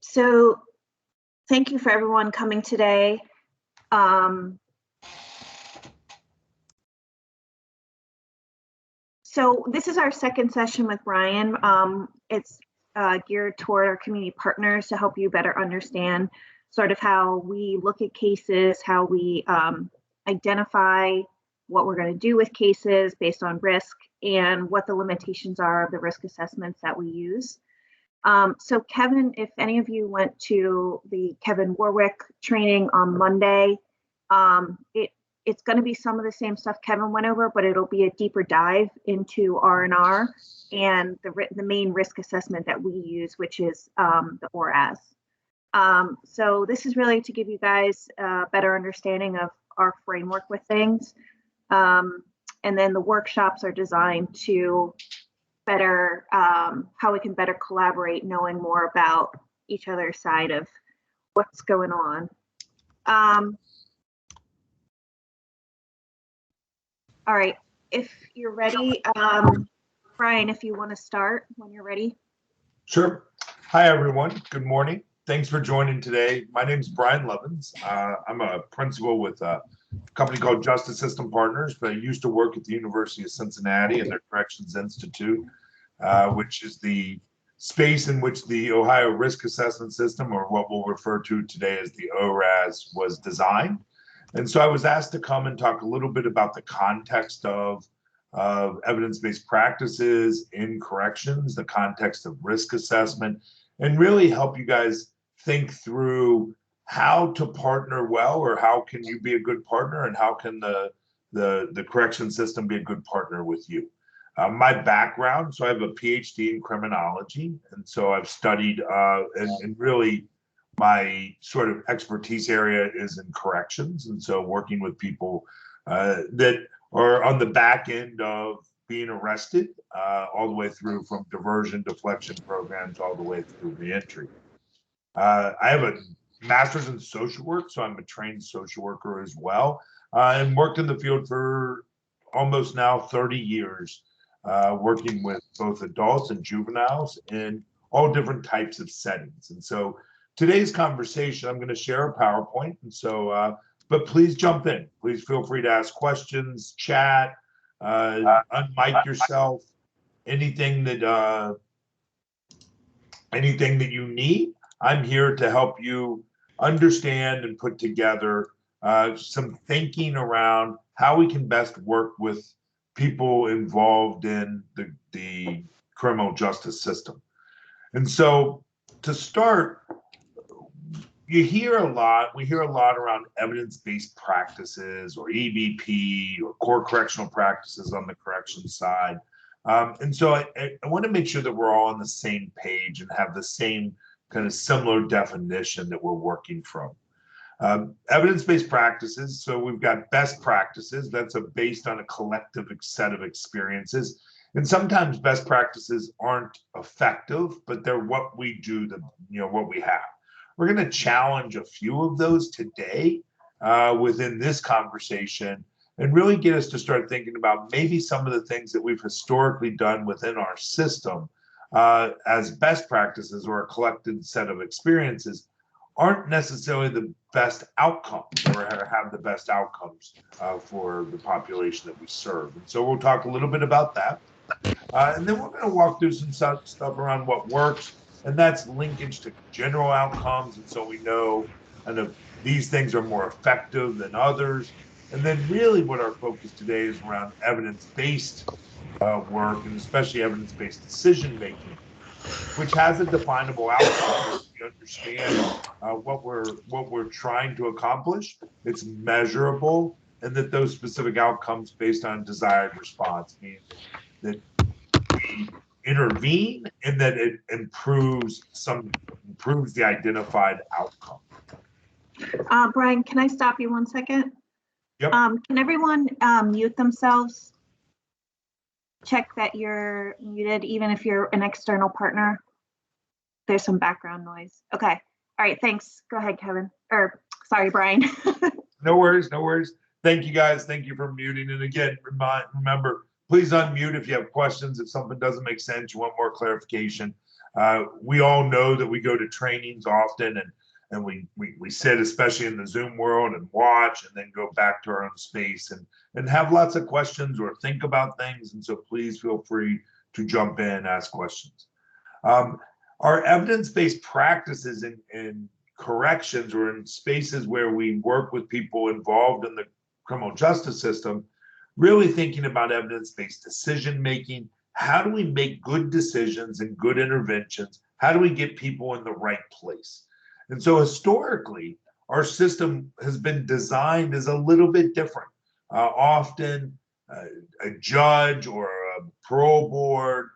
So thank you for everyone coming today. So this is our second session with Brian. It's geared toward our community partners to help you better understand sort of how we look at cases, how we identify what we're going to do with cases based on risk, and what the limitations are of the risk assessments that we use. So Kevin, if any of you went to the Kevin Warwick training on Monday, it's going to be some of the same stuff Kevin went over, but it'll be a deeper dive into RNR and the main risk assessment that we use, which is the ORAS. So this is really to give you guys a better understanding of our framework with things. And then the workshops are designed to better, how we can better collaborate, knowing more about each other's side of what's going on. All right, if you're ready, Brian, if you want to start when you're ready. Sure. Hi, everyone. Good morning. Thanks for joining today. My name is Brian Levins. I'm a principal with a company called Justice System Partners, but I used to work at the University of Cincinnati and their Corrections Institute, which is the space in which the Ohio Risk Assessment System, or what we'll refer to today as the ORAS, was designed. And so I was asked to come and talk a little bit about the context of evidence-based practices in corrections, the context of risk assessment, and really help you guys think through how to partner well, or how can you be a good partner, and how can the correction system be a good partner with you. My background, so I have a PhD in criminology, and so I've studied and really my sort of expertise area is in corrections, and so working with people that are on the back end of being arrested, all the way through from diversion, deflection programs, all the way through reentry. I have a master's in social work, so I'm a trained social worker as well, and worked in the field for almost now 30 years, working with both adults and juveniles in all different types of settings. And so today's conversation, I'm going to share a PowerPoint, and so, but please jump in. Please feel free to ask questions, chat, unmic yourself, anything that you need. I'm here to help you understand and put together some thinking around how we can best work with people involved in the criminal justice system. And so to start, we hear a lot around evidence-based practices, or EBP, or core correctional practices on the corrections side. And so I want to make sure that we're all on the same page and have the same kind of similar definition that we're working from. Evidence-based practices, so we've got best practices that's based on a collective set of experiences. And sometimes best practices aren't effective, but they're what we do, what we have. We're going to challenge a few of those today within this conversation, and really get us to start thinking about maybe some of the things that we've historically done within our system as best practices, or a collected set of experiences, aren't necessarily the best outcomes, or have the best outcomes for the population that we serve. And so we'll talk a little bit about that. And then we're going to walk through some stuff around what works, and that's linkage to general outcomes. And so we know kind of these things are more effective than others. And then really what our focus today is around evidence-based work, and especially evidence-based decision-making, which has a definable outcome. We understand what we're trying to accomplish. It's measurable, and that those specific outcomes based on desired response mean that we intervene, and that it improves the identified outcome. Brian, can I stop you 1 second? Yep. Can everyone mute themselves? Check that you're muted, even if you're an external partner. There's some background noise. Okay. All right. Thanks. Go ahead, Kevin. Or sorry, Brian. No worries. No worries. Thank you, guys. Thank you for muting. And again, remember, please unmute if you have questions. If something doesn't make sense, you want more clarification. We all know that we go to trainings often and we sit, especially in the Zoom world, and watch and then go back to our own space and have lots of questions or think about things. And so please feel free to jump in, ask questions. Our evidence-based practices in corrections or in spaces where we work with people involved in the criminal justice system, really thinking about evidence-based decision-making. How do we make good decisions and good interventions? How do we get people in the right place? And so historically, our system has been designed as a little bit different. Often a judge or a parole board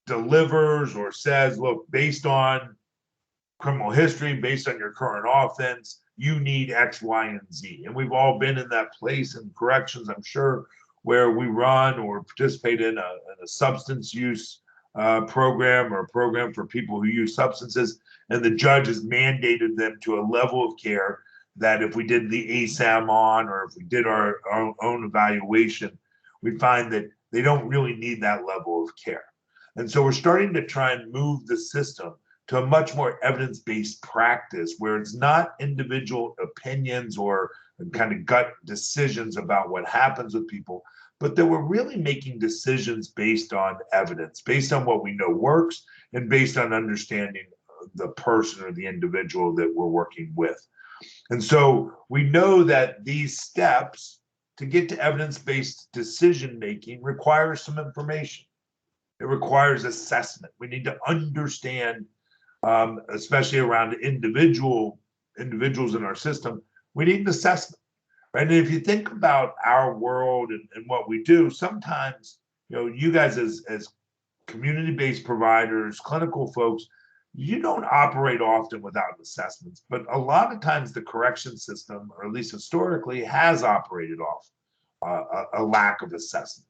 delivers or says, look, based on criminal history, based on your current offense, you need X, Y, and Z. And we've all been in that place in corrections, I'm sure, where we run or participate in a substance use program or a program for people who use substances, and the judge has mandated them to a level of care that if we did the ASAM on or if we did our own evaluation, we find that they don't really need that level of care. And so we're starting to try and move the system to a much more evidence-based practice where it's not individual opinions or kind of gut decisions about what happens with people, but that we're really making decisions based on evidence, based on what we know works, and based on understanding the person or the individual that we're working with. And so we know that these steps to get to evidence-based decision-making requires some information. It requires assessment. We need to understand, especially around individuals in our system, we need an assessment, right? And if you think about our world and what we do, sometimes, you guys as community-based providers, clinical folks, you don't operate often without assessments, but a lot of times the correction system, or at least historically, has operated off a lack of assessment.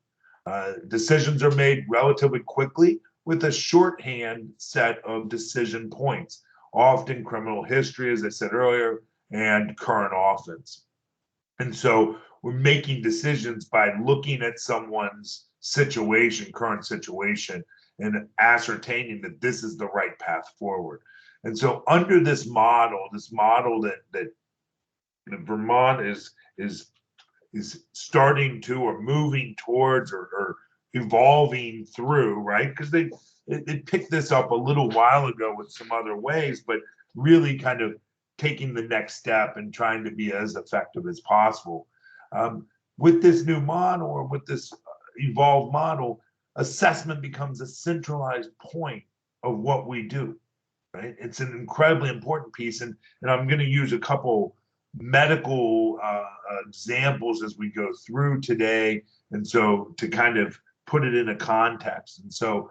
Decisions are made relatively quickly with a shorthand set of decision points, often criminal history, as I said earlier, and current offense. And so we're making decisions by looking at someone's situation, current situation, and ascertaining that this is the right path forward. And so under this model that Vermont is starting to or moving towards or evolving through, right? Because they picked this up a little while ago with some other ways, but really kind of taking the next step and trying to be as effective as possible. With this new model or with this evolved model, assessment becomes a centralized point of what we do, right? It's an incredibly important piece. And I'm going to use a couple medical examples as we go through today. And so to kind of put it in a context. And so,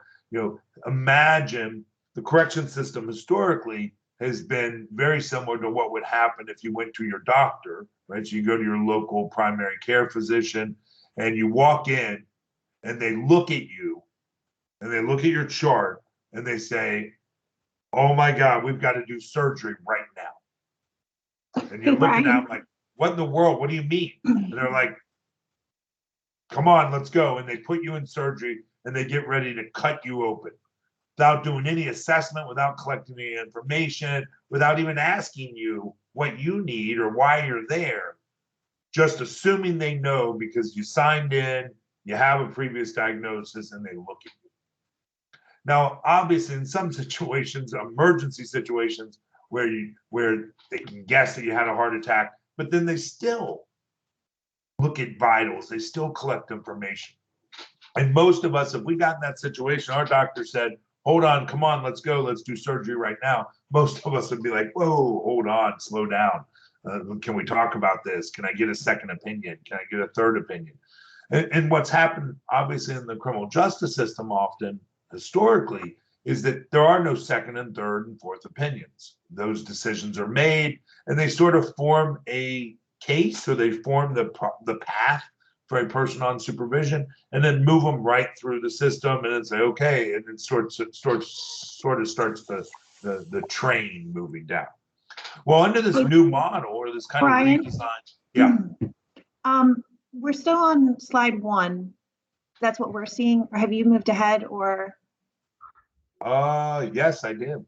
imagine the correction system historically has been very similar to what would happen if you went to your doctor, right? So you go to your local primary care physician and you walk in and they look at you and they look at your chart and they say, oh my God, we've got to do surgery right now. And you're looking at them like, what in the world? What do you mean? And they're like, come on, let's go. And they put you in surgery and they get ready to cut you open without doing any assessment, without collecting any information, without even asking you what you need or why you're there, just assuming they know because you signed in, you have a previous diagnosis, and they look at you. Now, obviously, in some situations, emergency situations, where they can guess that you had a heart attack, but then they still look at vitals, they still collect information. And most of us, if we got in that situation, our doctor said, hold on, come on, let's go, let's do surgery right now. Most of us would be like, whoa, hold on, slow down. Can we talk about this? Can I get a second opinion? Can I get a third opinion? And what's happened, obviously, in the criminal justice system often, historically, is that there are no second and third and fourth opinions. Those decisions are made, and they sort of form a case, or they form the path for a person on supervision, and then move them right through the system, and then say, okay, and it sort of starts the train moving down. Well, under this new model or this kind Brian, of redesign, yeah. We're still on slide 1. that's what we're seeing, or have you moved ahead, or? Yes, I did.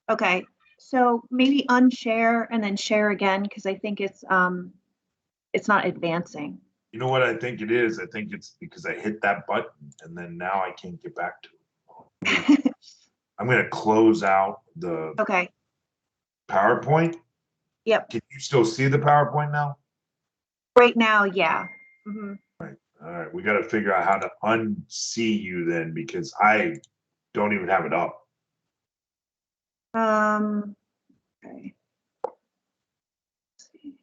Okay, so maybe unshare and then share again, because I think it's not advancing. You know what I think it is? I think it's because I hit that button and then now I can't get back to it. I'm going to close out the Okay, PowerPoint. yep, Can you still see the PowerPoint now? right now, yeah. Mhm. All right, we got to figure out how to unsee you then because I don't even have it up. Okay. Let's see.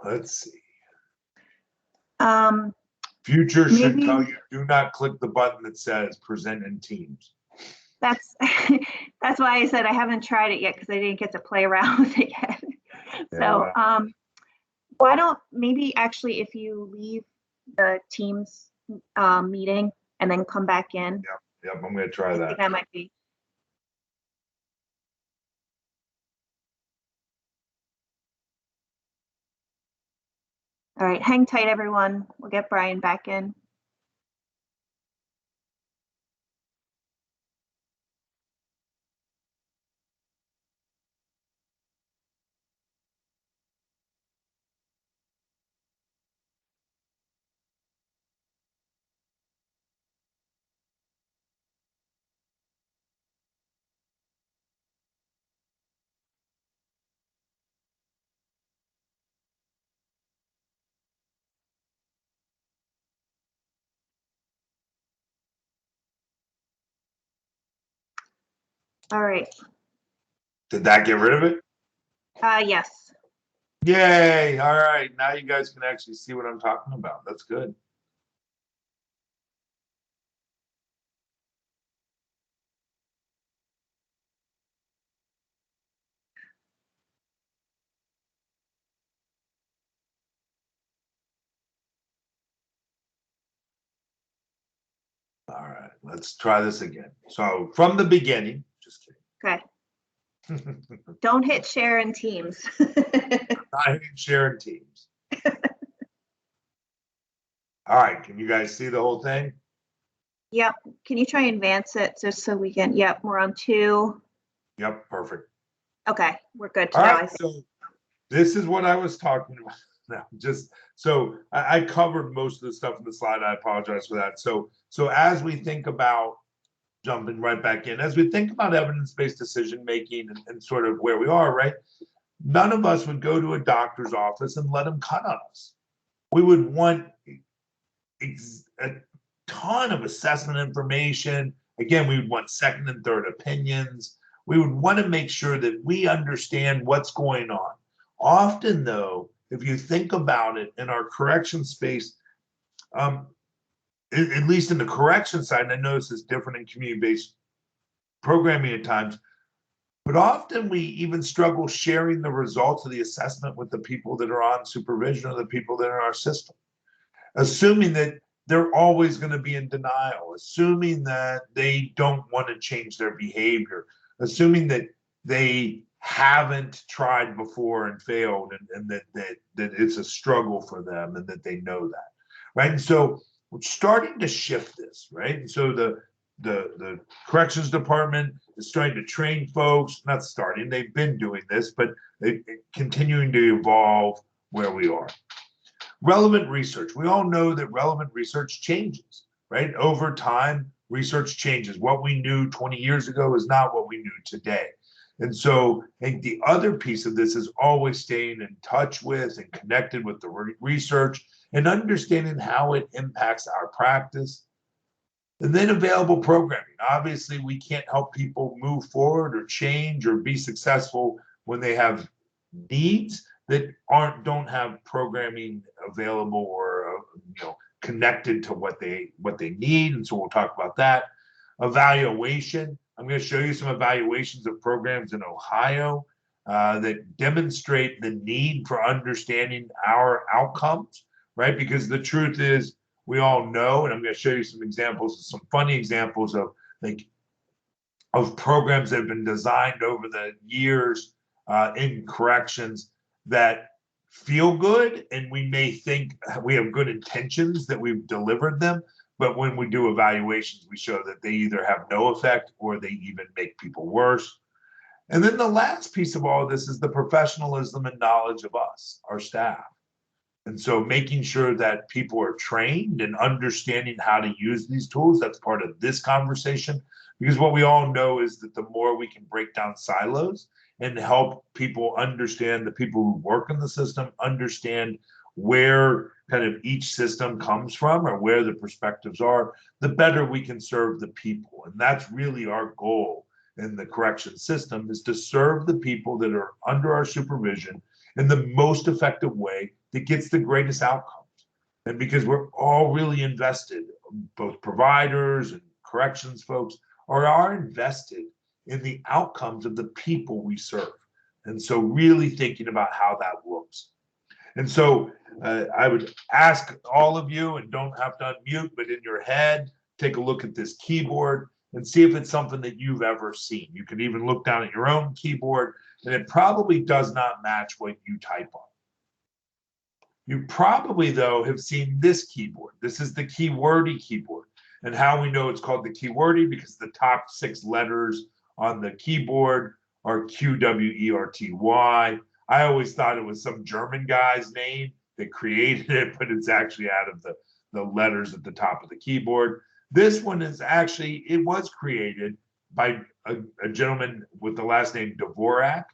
Let's see. Um, Future should maybe tell you, do not click the button that says present in Teams. that's that's why I said I haven't tried it yet, because I didn't get to play around with it yet. So why don't maybe actually if you leave the Teams meeting and then come back in. Yep, I'm going to try I that. think that might be. All right, hang tight, everyone. We'll get Brian back in. All right. Did that get rid of it? Yes. Yay. All right. Now you guys can actually see what I'm talking about. That's good. All right. Let's try this again. So from the beginning, just Okay. kidding. Don't hit share in Teams. Not hitting share in Teams. All right. Can you guys see the whole thing? Yep. Can you try and advance it just so we can? Yep. We're on 2. Yep. Perfect. Okay. We're good to All go. right. So this is what I was talking about. Now, just so I covered most of the stuff in the slide. I apologize for that. So as we think about jumping right back in, as we think about evidence-based decision making and sort of where we are, right? None of us would go to a doctor's office and let him cut on us. We would want a ton of assessment information. Again, we would want second and third opinions. We would want to make sure that we understand what's going on. Often, though, if you think about it in our correction space, at least in the correction side, and I know this is different in community-based programming at times, but often we even struggle sharing the results of the assessment with the people that are on supervision or the people that are in our system, assuming that they're always going to be in denial, assuming that they don't want to change their behavior, assuming that they haven't tried before and failed, and that it's a struggle for them and that they know that, right? And so we're starting to shift this, right? And so the corrections department is starting to train folks, not starting, they've been doing this, but they continuing to evolve where we are. Relevant research. We all know that relevant research changes, right? Over time, research changes. What we knew 20 years ago is not what we knew today. And so I think the other piece of this is always staying in touch with and connected with the research and understanding how it impacts our practice. And then available programming. Obviously, we can't help people move forward or change or be successful when they have needs that don't have programming available or connected to what they need. And so we'll talk about that. Evaluation. I'm going to show you some evaluations of programs in Ohio that demonstrate the need for understanding our outcomes, right? Because the truth is, we all know, and I'm going to show you some examples, some funny examples of programs that have been designed over the years in corrections that feel good, and we may think we have good intentions that we've delivered them, but when we do evaluations, we show that they either have no effect or they even make people worse. And then the last piece of all of this is the professionalism and knowledge of us, our staff. And so making sure that people are trained and understanding how to use these tools, that's part of this conversation. Because what we all know is that the more we can break down silos and help people understand, the people who work in the system understand where kind of each system comes from or where the perspectives are, the better we can serve the people. And that's really our goal in the correction system, is to serve the people that are under our supervision in the most effective way that gets the greatest outcomes. And because we're all really invested, both providers and corrections folks are invested in the outcomes of the people we serve. And so really thinking about how that looks. And so I would ask all of you, and don't have to unmute, but in your head, take a look at this keyboard and see if it's something that you've ever seen. You can even look down at your own keyboard, and it probably does not match what you type on. You probably, though, have seen this keyboard. This is the keywordy keyboard. And how we know it's called the keywordy, because the top 6 letters on the keyboard are QWERTY. I always thought it was some German guy's name that created it, but it's actually out of the letters at the top of the keyboard. This one is actually, it was created by a gentleman with the last name DVorak,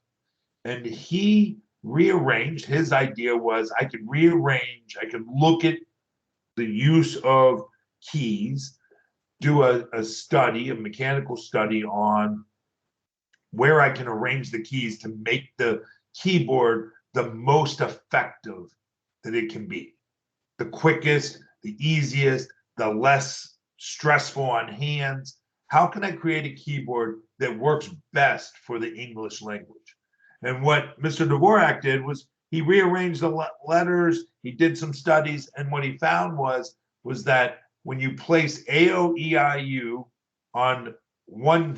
and he rearranged. His idea was I could rearrange, I could look at the use of keys, do a study, a mechanical study on where I can arrange the keys to make the keyboard the most effective that it can be. The quickest, the easiest, the less stressful on hands. How can I create a keyboard that works best for the English language? And what Mr. DVorak did was he rearranged the letters, he did some studies, and what he found was that when you place AOEIU on one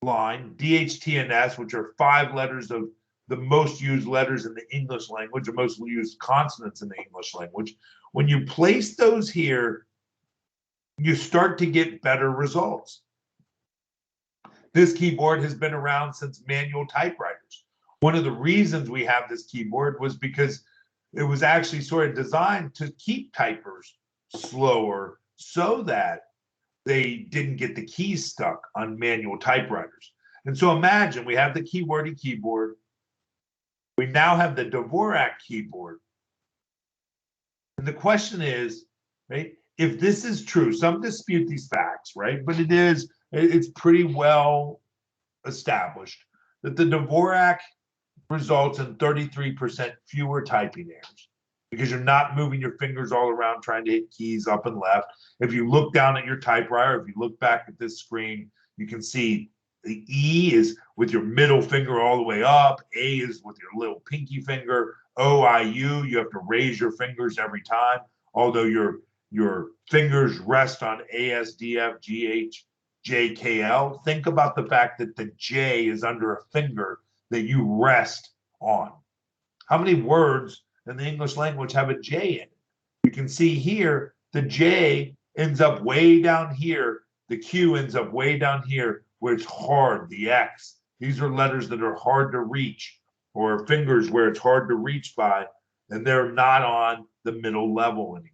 line, DHT and S, which are 5 letters of the most used letters in the English language, or most used consonants in the English language, when you place those here, you start to get better results. This keyboard has been around since manual typewriters. One of the reasons we have this keyboard was because it was actually sort of designed to keep typers slower so that they didn't get the keys stuck on manual typewriters. And so imagine we have the keywordy keyboard. We now have the DVorak keyboard. And the question is, right, if this is true, some dispute these facts, right? But it's pretty well established that the DVorak results in 33% fewer typing errors, because you're not moving your fingers all around trying to hit keys up and left. If you look down at your typewriter, if you look back at this screen, you can see the E is with your middle finger all the way up. A is with your little pinky finger. OIU, you have to raise your fingers every time, although your fingers rest on ASDF, GH, JKL. Think about the fact that the J is under a finger that you rest on. How many words in the English language have a J in it? You can see here, the J ends up way down here. The Q ends up way down here where it's hard, the X. These are letters that are hard to reach, or fingers where it's hard to reach by, and they're not on the middle level anymore.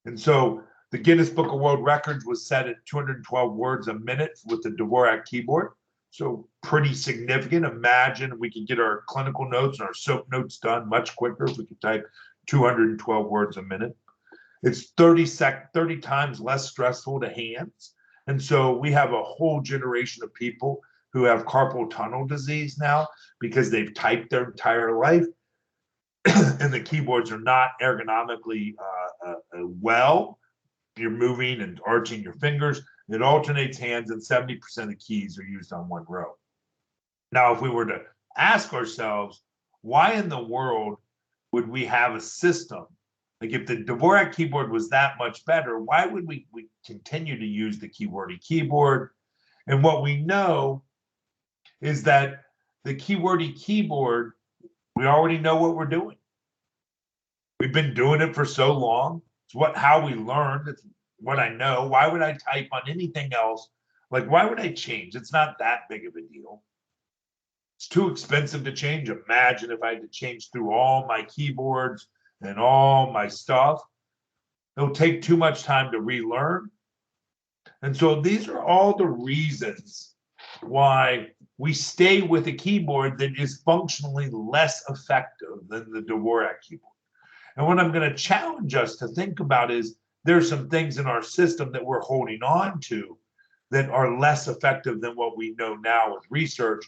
And so the Guinness Book of World Records was set at 212 words a minute with the DVorak keyboard. So pretty significant. Imagine we could get our clinical notes and our SOAP notes done much quicker if we could type 212 words a minute. It's 30 times less stressful to hands. And so we have a whole generation of people who have carpal tunnel disease now because they've typed their entire life and the keyboards are not ergonomically well. You're moving and arching your fingers. It alternates hands, and 70% of the keys are used on one row. Now, if we were to ask ourselves, why in the world would we have a system? Like if the DVorak keyboard was that much better, why would we continue to use the keywordy keyboard? And what we know is that the keywordy keyboard, we already know what we're doing. We've been doing it for so long. It's how we learned. It's what I know. Why would I type on anything else? Like, why would I change? It's not that big of a deal. It's too expensive to change. Imagine if I had to change through all my keyboards and all my stuff. It'll take too much time to relearn. And so these are all the reasons why we stay with a keyboard that is functionally less effective than the DVorak keyboard. And what I'm going to challenge us to think about is there's some things in our system that we're holding on to that are less effective than what we know now with research,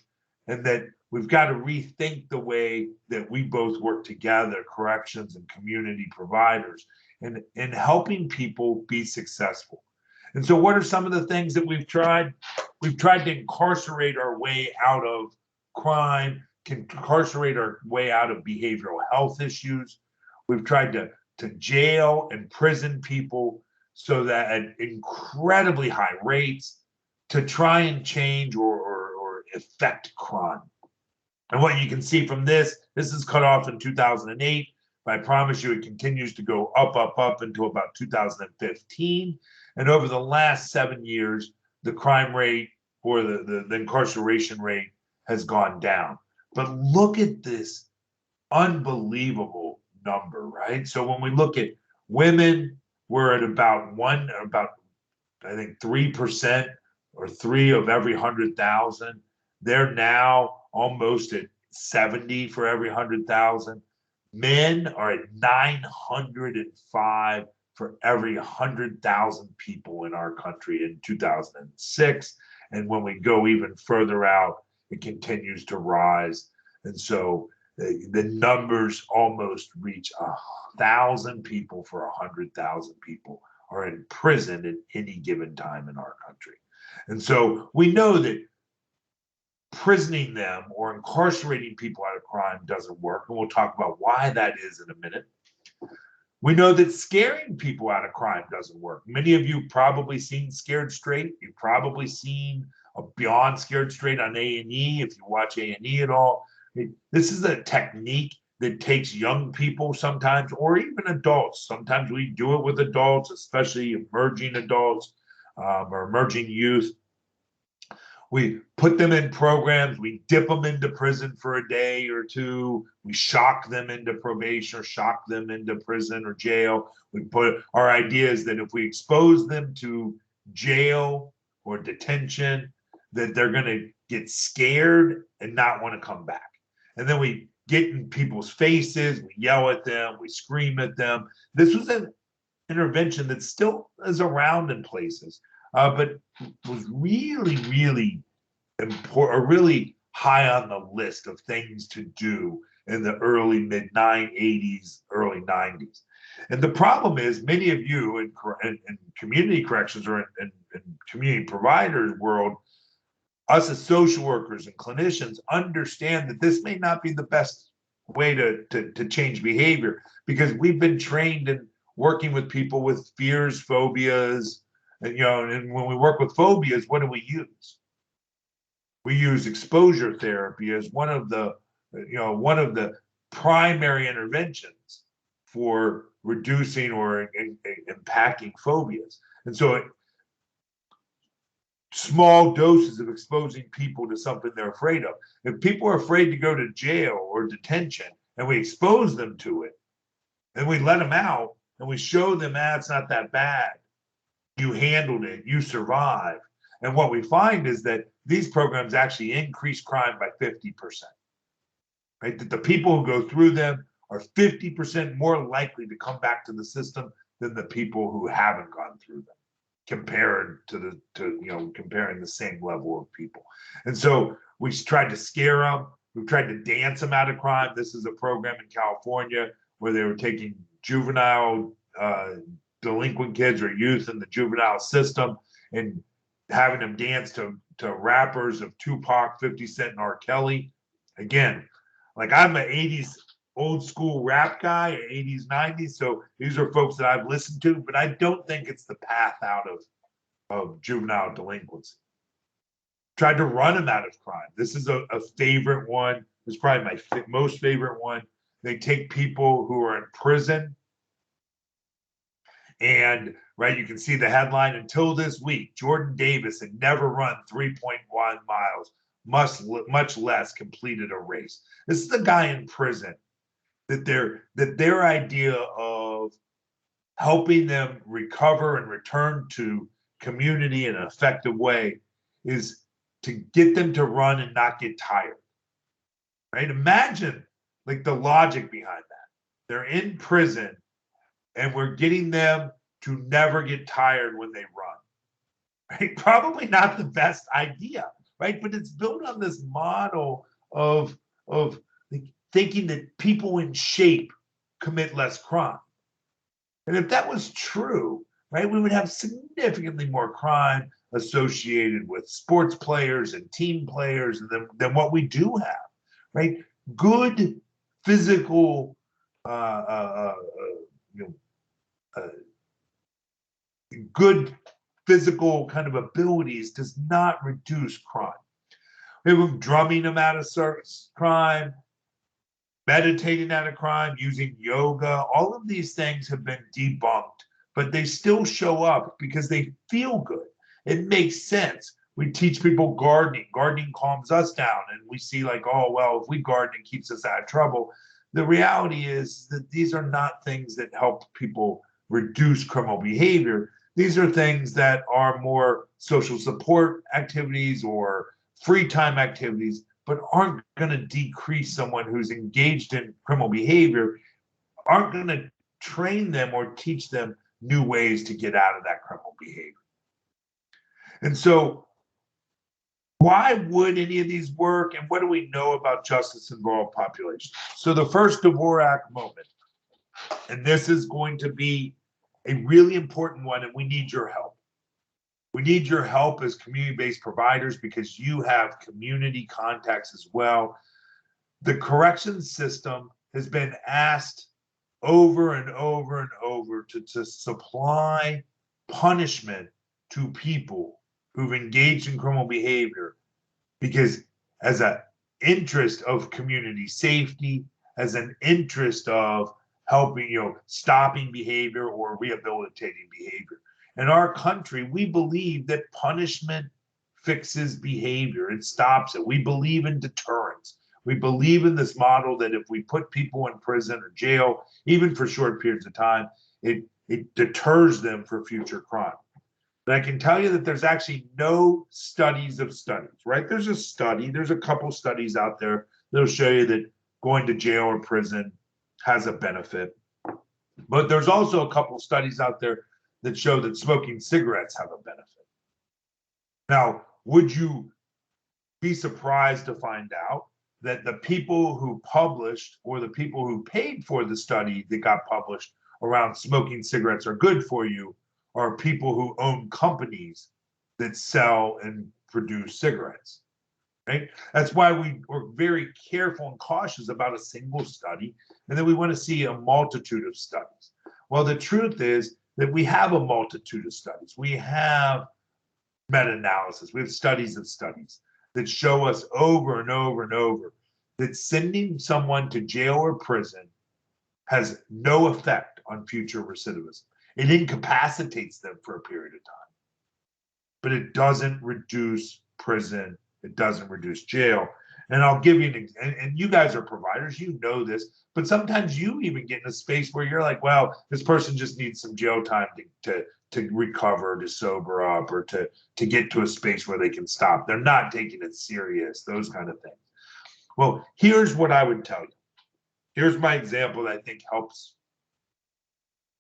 and that we've got to rethink the way that we both work together, corrections and community providers, in helping people be successful. And so what are some of the things that we've tried? We've tried to incarcerate our way out of crime, incarcerate our way out of behavioral health issues. We've tried to jail and prison people so that at incredibly high rates to try and change or affect crime. And what you can see from this is cut off in 2008, but I promise you it continues to go up until about 2015. And over the last 7 years, the crime rate or the incarceration rate has gone down. But look at this unbelievable number, right? So when we look at women, we're at about I think 3% or 3 of every 100,000. They're now almost at 70 for every 100,000. Men are at 905 for every 100,000 people in our country in 2006. And when we go even further out, it continues to rise. And so the numbers almost reach 1,000 people for 100,000 people are in prison at any given time in our country. And so we know that prisoning them or incarcerating people out of crime doesn't work. And we'll talk about why that is in a minute. We know that scaring people out of crime doesn't work. Many of you probably seen Scared Straight. You've probably seen Beyond Scared Straight on A&E if you watch A&E at all. This is a technique that takes young people sometimes, or even adults. Sometimes we do it with adults, especially emerging adults or emerging youth. We put them in programs, we dip them into prison for a day or two, we shock them into probation or shock them into prison or jail. Our idea is that if we expose them to jail or detention, that they're going to get scared and not want to come back. And then we get in people's faces, we yell at them, we scream at them. This was an intervention that still is around in places, but was really, really important, really high on the list of things to do in the early mid-80s, early 90s. And the problem is many of you in community corrections or in community providers world, us as social workers and clinicians understand that this may not be the best way to change behavior, because we've been trained in working with people with fears, phobias, and when we work with phobias, what do we use? We use exposure therapy as one of the primary interventions for reducing or impacting phobias. And so small doses of exposing people to something they're afraid of. If people are afraid to go to jail or detention and we expose them to it, and we let them out and we show them, it's not that bad. You handled it, you survived. And what we find is that these programs actually increase crime by 50%. Right? That the people who go through them are 50% more likely to come back to the system than the people who haven't gone through them, compared to comparing the same level of people. And so we tried to scare them. We've tried to dance them out of crime. This is a program in California where they were taking juvenile delinquent kids or youth in the juvenile system and having them dance to rappers of Tupac, 50 Cent, and R. Kelly. Again, like I'm an 80s old school rap guy, 80s, 90s. So these are folks that I've listened to, but I don't think it's the path out of juvenile delinquency. tried to run them out of crime. This is a favorite one. It's probably my most favorite one. They take people who are in prison, and right, you can see the headline: until this week, Jordan Davis had never run 3.1 miles, much less completed a race. This is the guy in prison that their idea of helping them recover and return to community in an effective way is to get them to run and not get tired. Right? Imagine like the logic behind that. They're in prison and we're getting them to never get tired when they run. Right? Probably not the best idea, right? But it's built on this model of thinking that people in shape commit less crime. And if that was true, right, we would have significantly more crime associated with sports players and team players than what we do have, right? Good physical, good physical kind of abilities does not reduce crime. We have drumming them out of crime, meditating out of crime, using yoga. All of these things have been debunked, but they still show up because they feel good. It makes sense. We teach people gardening. Gardening calms us down, and we see like, oh, well, if we garden, it keeps us out of trouble. The reality is that these are not things that help people reduce criminal behavior. These are things that are more social support activities or free time activities, but aren't going to decrease someone who's engaged in criminal behavior, aren't going to train them or teach them new ways to get out of that criminal behavior. And so why would any of these work, and what do we know about justice in rural populations? So the first DVorak moment, and this is going to be a really important one, and we need your help. We need your help as community-based providers because you have community contacts as well. The corrections system has been asked over and over and over to supply punishment to people who've engaged in criminal behavior because as an interest of community safety, as an interest of helping, stopping behavior or rehabilitating behavior. In our country, we believe that punishment fixes behavior. It stops it. We believe in deterrence. We believe in this model that if we put people in prison or jail, even for short periods of time, it deters them for future crime. And I can tell you that there's actually no studies of studies, right? There's a couple studies out there that'll show you that going to jail or prison has a benefit. But there's also a couple studies out there that show that smoking cigarettes have a benefit. Now, would you be surprised to find out that the people who published or the people who paid for the study that got published around smoking cigarettes are good for you are people who own companies that sell and produce cigarettes, right? That's why we're very careful and cautious about a single study, and then we want to see a multitude of studies. Well, the truth is that we have a multitude of studies. We have meta-analysis. We have studies of studies that show us over and over and over that sending someone to jail or prison has no effect on future recidivism. It incapacitates them for a period of time, but it doesn't reduce prison. It doesn't reduce jail. And I'll give you and you guys are providers, you know this, but sometimes you even get in a space where you're like, well, this person just needs some jail time to recover, to sober up, or to get to a space where they can stop. They're not taking it serious, those kind of things. Well, here's what I would tell you. Here's my example that I think helps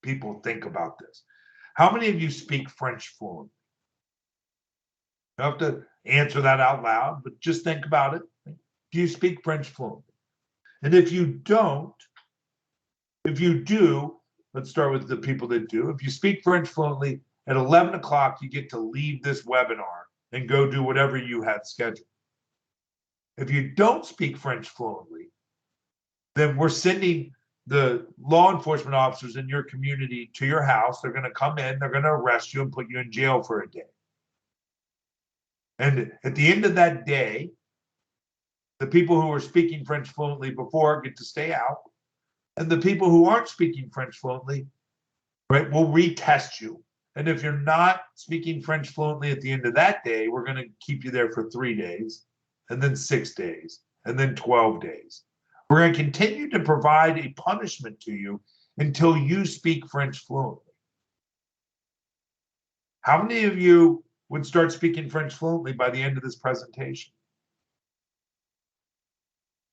people think about this. How many of you speak French fluently? You don't have to answer that out loud, but just think about it. Do you speak French fluently? And if you don't, if you do, let's start with the people that do. If you speak French fluently, at 11 o'clock, you get to leave this webinar and go do whatever you had scheduled. If you don't speak French fluently, then we're sending the law enforcement officers in your community to your house. They're going to come in, they're going to arrest you and put you in jail for a day. And at the end of that day, the people who were speaking French fluently before get to stay out. And the people who aren't speaking French fluently, right, will retest you. And if you're not speaking French fluently at the end of that day, we're going to keep you there for 3 days, and then 6 days, and then 12 days. We're going to continue to provide a punishment to you until you speak French fluently. How many of you would start speaking French fluently by the end of this presentation?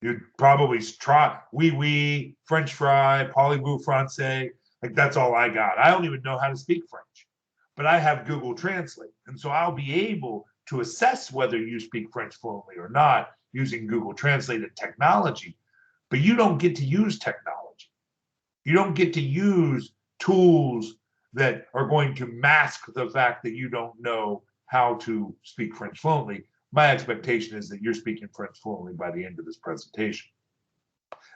You'd probably try oui, French fry, parlez-vous français. Like, that's all I got. I don't even know how to speak French, but I have Google Translate. And so I'll be able to assess whether you speak French fluently or not using Google Translate and technology. But you don't get to use technology. You don't get to use tools that are going to mask the fact that you don't know how to speak French fluently. My expectation is that you're speaking French fluently by the end of this presentation.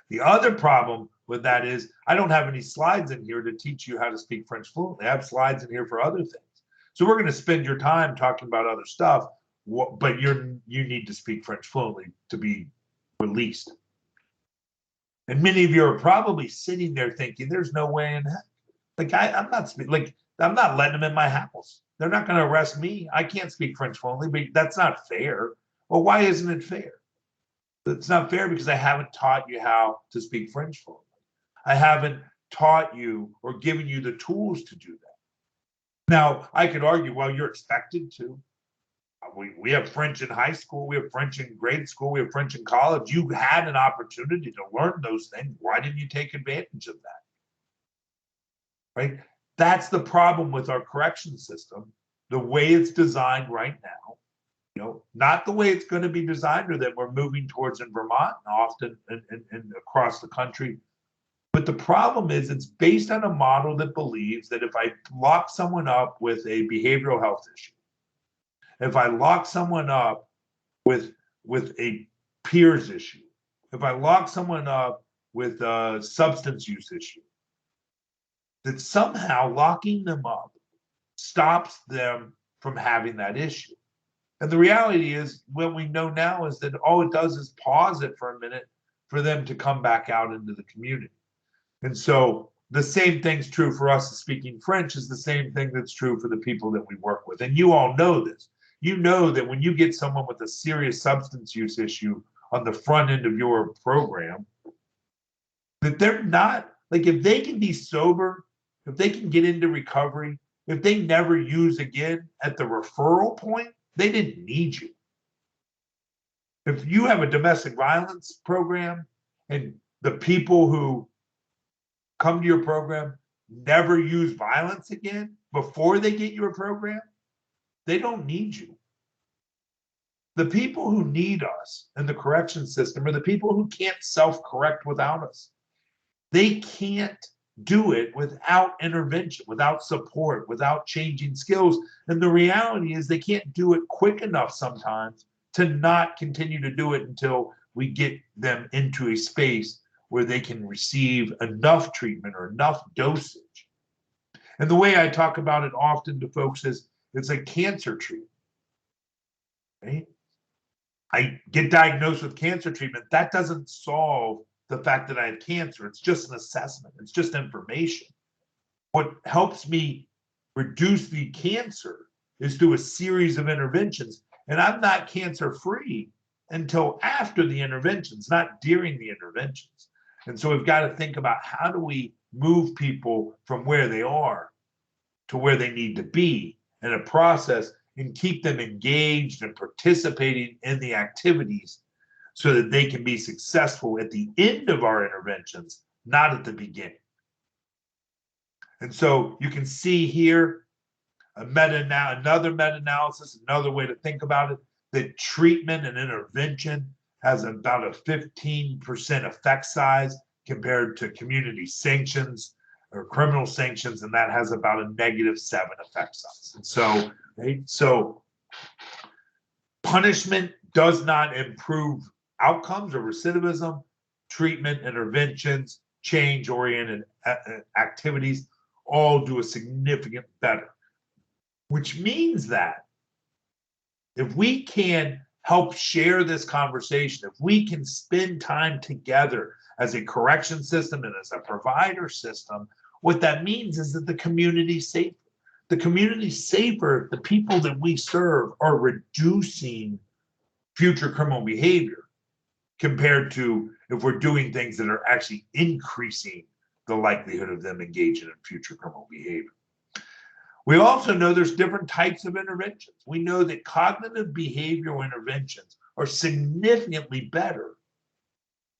The other problem with that is I don't have any slides in here to teach you how to speak French fluently. I have slides in here for other things. So we're going to spend your time talking about other stuff, but you need to speak French fluently to be released. And many of you are probably sitting there thinking, there's no way in heck. Like, I'm not letting them in my house. They're not going to arrest me. I can't speak French fluently, but that's not fair. Well, why isn't it fair? It's not fair because I haven't taught you how to speak French fluently. I haven't taught you or given you the tools to do that. Now, I could argue, well, you're expected to. We have French in high school. We have French in grade school. We have French in college. You had an opportunity to learn those things. Why didn't you take advantage of that? Right? That's the problem with our correction system, the way it's designed right now. Not the way it's going to be designed or that we're moving towards in Vermont and often and across the country. But the problem is it's based on a model that believes that if I lock someone up with a behavioral health issue, if I lock someone up with a peers issue, if I lock someone up with a substance use issue, that somehow locking them up stops them from having that issue. And the reality is, what we know now is that all it does is pause it for a minute for them to come back out into the community. And so the same thing's true for us speaking French is the same thing that's true for the people that we work with. And you all know this. You know that when you get someone with a serious substance use issue on the front end of your program, that they're not, like, if they can be sober, if they can get into recovery, if they never use again at the referral point, they didn't need you. If you have a domestic violence program and the people who come to your program never use violence again before they get your program, they don't need you. The people who need us in the correction system are the people who can't self-correct without us. They can't do it without intervention, without support, without changing skills. And the reality is they can't do it quick enough sometimes to not continue to do it until we get them into a space where they can receive enough treatment or enough dosage. And the way I talk about it often to folks is it's a cancer treatment. Right? I get diagnosed with cancer treatment. That doesn't solve the fact that I have cancer. It's just an assessment. It's just information. What helps me reduce the cancer is through a series of interventions. And I'm not cancer free until after the interventions, not during the interventions. And so we've got to think about how do we move people from where they are to where they need to be in a process and keep them engaged and participating in the activities so that they can be successful at the end of our interventions, not at the beginning. And so you can see here another meta-analysis, another way to think about it, that treatment and intervention has about a 15% effect size compared to community sanctions or criminal sanctions, and that has about a -7 effect size. And so, right, so punishment does not improve outcomes or recidivism. Treatment, interventions, change-oriented activities all do a significant better, which means that if we can help share this conversation, if we can spend time together as a correction system and as a provider system, what that means is that the community's safer. The community's safer if the people that we serve are reducing future criminal behavior compared to if we're doing things that are actually increasing the likelihood of them engaging in future criminal behavior. We also know there's different types of interventions. We know that cognitive behavioral interventions are significantly better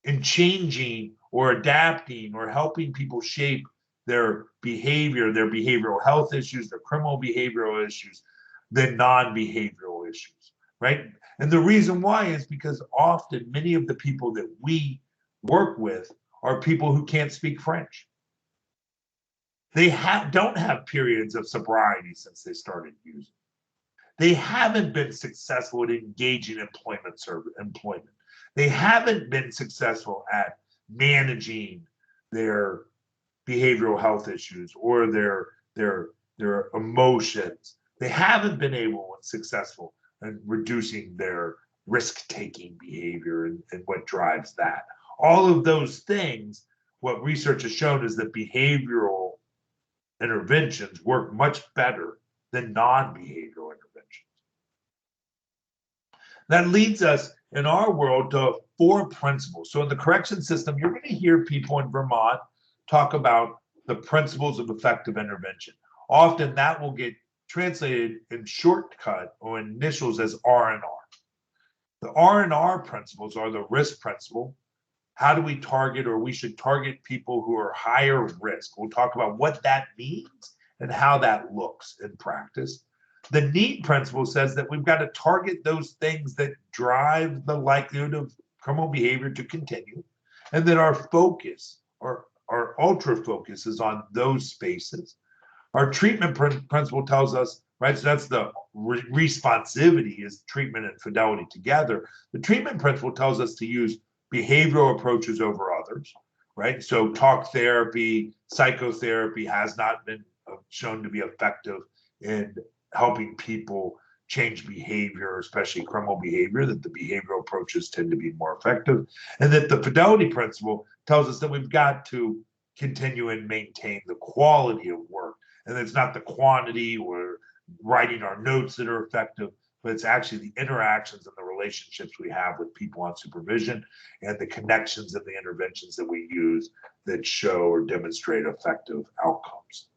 in changing or adapting or helping people shape their behavior, their behavioral health issues, their criminal behavioral issues, than non-behavioral issues, right? And the reason why is because often many of the people that we work with are people who can't speak French. They don't have periods of sobriety since they started using. They haven't been successful at engaging employment. They haven't been successful at managing their behavioral health issues or their emotions. They haven't been able and successful in reducing their risk-taking behavior and what drives that. All of those things, what research has shown is that behavioral interventions work much better than non-behavioral interventions. That leads us in our world to 4 principles. So in the correction system, you're going to hear people in Vermont talk about the principles of effective intervention. Often that will get translated in shortcut or initials as RNR. The RNR principles are the risk principle. How do we target, or we should target people who are higher risk? We'll talk about what that means and how that looks in practice. The need principle says that we've got to target those things that drive the likelihood of criminal behavior to continue, and that our focus, our ultra focus, is on those spaces. Our treatment principle tells us, right, so that's the responsivity is treatment and fidelity together. The treatment principle tells us to use behavioral approaches over others, right? So talk therapy, psychotherapy has not been shown to be effective in helping people change behavior, especially criminal behavior, that the behavioral approaches tend to be more effective. And that the fidelity principle tells us that we've got to continue and maintain the quality of work. And it's not the quantity or writing our notes that are effective, but it's actually the interactions and the relationships we have with people on supervision and the connections and the interventions that we use that show or demonstrate effective outcomes.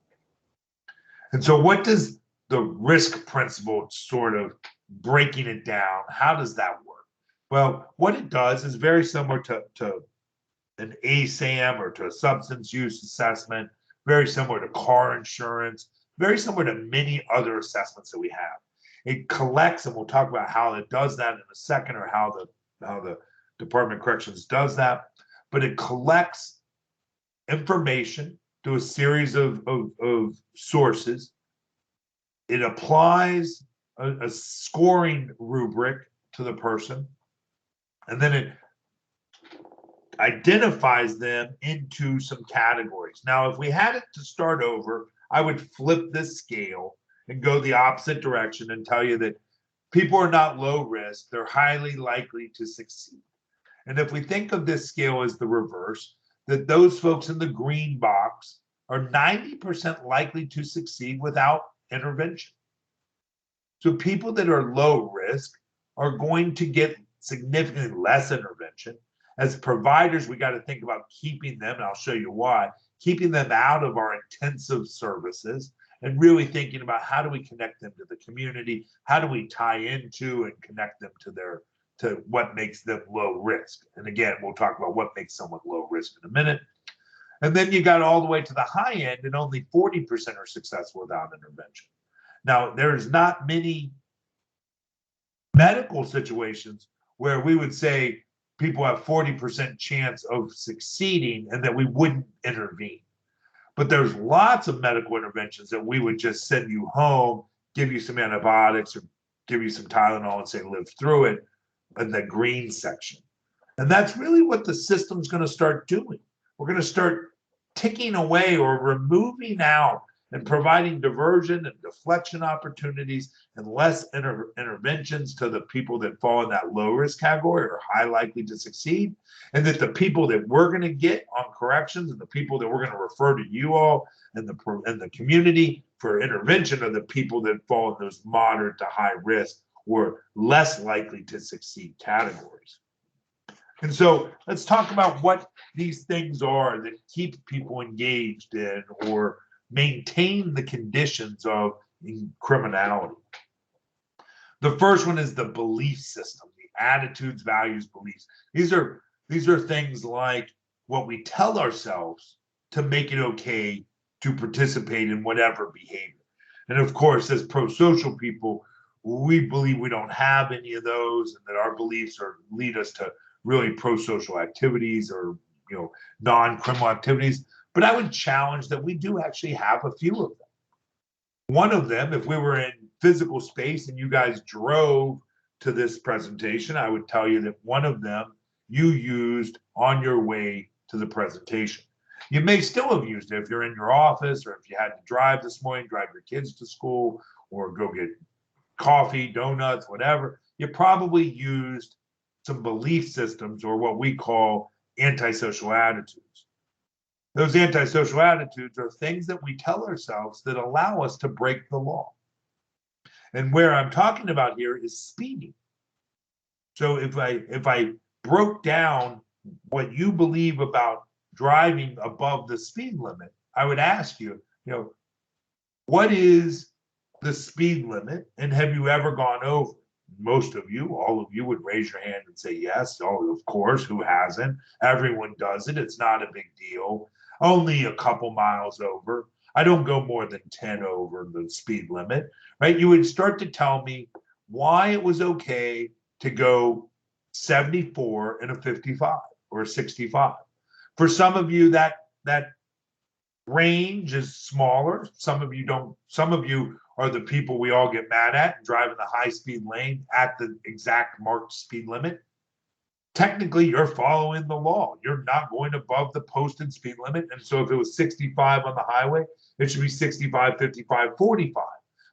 And so what does the risk principle, sort of breaking it down, how does that work? Well, what it does is very similar to an ASAM or to a substance use assessment, very similar to car insurance, very similar to many other assessments that we have. It collects, and we'll talk about how it does that in a second, or how the Department of Corrections does that, but it collects information to a series of sources. It applies a scoring rubric to the person, and then it identifies them into some categories. Now, if we had it to start over, I would flip this scale and go the opposite direction and tell you that people are not low risk, they're highly likely to succeed. And if we think of this scale as the reverse, that those folks in the green box are 90% likely to succeed without intervention. So people that are low risk are going to get significantly less intervention. As providers, we got to think about keeping them, and I'll show you why, keeping them out of our intensive services, and really thinking about how do we connect them to the community, how do we tie into and connect them to what makes them low risk. And again, we'll talk about what makes someone low risk in a minute. And then you got all the way to the high end, and only 40% are successful without intervention. Now, there's not many medical situations where we would say people have 40% chance of succeeding and that we wouldn't intervene. But there's lots of medical interventions that we would just send you home, give you some antibiotics or give you some Tylenol and say, live through it, in the green section. And that's really what the system's going to start doing. We're going to start ticking away or removing out and providing diversion and deflection opportunities and less interventions to the people that fall in that low risk category are high likely to succeed. And that the people that we're going to get on corrections and the people that we're going to refer to you all and the community for intervention are the people that fall in those moderate to high risk or less likely to succeed categories. And so let's talk about what these things are that keep people engaged in or maintain the conditions of criminality. The first one is the belief system, the attitudes, values, beliefs. These are things like what we tell ourselves to make it okay to participate in whatever behavior. And of course, as pro-social people, we believe we don't have any of those and that our beliefs lead us to really pro-social activities or non-criminal activities. But I would challenge that we do actually have a few of them. One of them, if we were in physical space and you guys drove to this presentation, I would tell you that one of them you used on your way to the presentation. You may still have used it if you're in your office or if you had to drive this morning, drive your kids to school or go get coffee, donuts, whatever. You probably used some belief systems or what we call antisocial attitudes. Those antisocial attitudes are things that we tell ourselves that allow us to break the law. And where I'm talking about here is speeding. So if I broke down what you believe about driving above the speed limit, I would ask you, what is the speed limit and have you ever gone over? Most of you, all of you would raise your hand and say yes. Oh, of course, who hasn't? Everyone does it. It's not a big deal. Only a couple miles over. I don't go more than 10 over the speed limit, right? You would start to tell me why it was okay to go 74 in a 55 or a 65. For some of you, that range is smaller. Some of you don't. Some of you are the people we all get mad at and driving the high speed lane at the exact marked speed limit. Technically, you're following the law. You're not going above the posted speed limit. And so if it was 65 on the highway, it should be 65, 55, 45.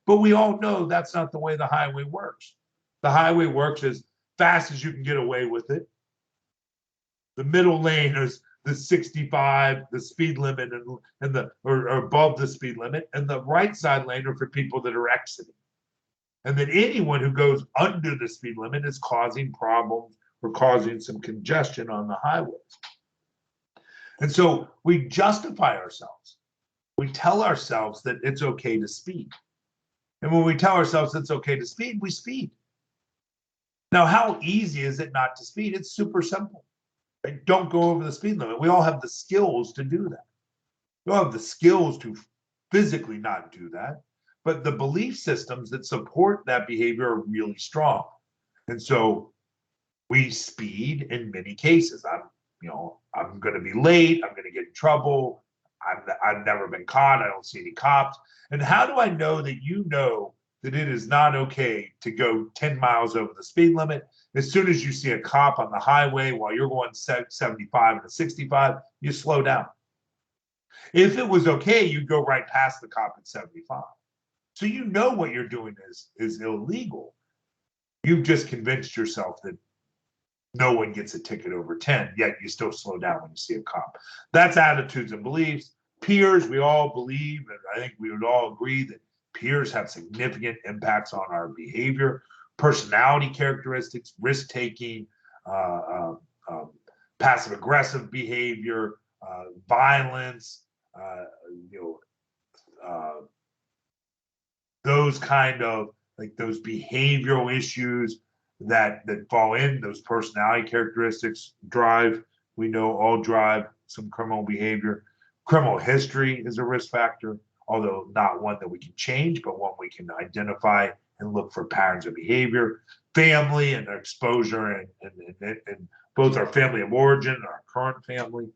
But we all know that's not the way the highway works. The highway works as fast as you can get away with it. The middle lane is the 65, the speed limit, or above the speed limit, and the right side lane are for people that are exiting. And that anyone who goes under the speed limit is causing problems or causing some congestion on the highways. And so we justify ourselves. We tell ourselves that it's okay to speed. And when we tell ourselves it's okay to speed, we speed. Now, how easy is it not to speed? It's super simple. Right? Don't go over the speed limit. We all have the skills to do that. We all have the skills to physically not do that. But the belief systems that support that behavior are really strong. And so we speed in many cases. I'm going to be late. I'm going to get in trouble. I've never been caught. I don't see any cops. And how do I know that you know that it is not okay to go 10 miles over the speed limit? As soon as you see a cop on the highway while you're going 75 and a 65, you slow down. If it was okay, you'd go right past the cop at 75. So you know what you're doing is illegal. You've just convinced yourself that no one gets a ticket over 10, yet you still slow down when you see a cop. That's attitudes and beliefs. Peers, we all believe, and I think we would all agree that peers have significant impacts on our behavior, personality characteristics, risk-taking, passive-aggressive behavior, violence, those kind of, like those behavioral issues that fall in, those personality characteristics drive, we know all drive some criminal behavior. Criminal history is a risk factor, although not one that we can change, but one we can identify and look for patterns of behavior. Family and their exposure and both our family of origin and our current family,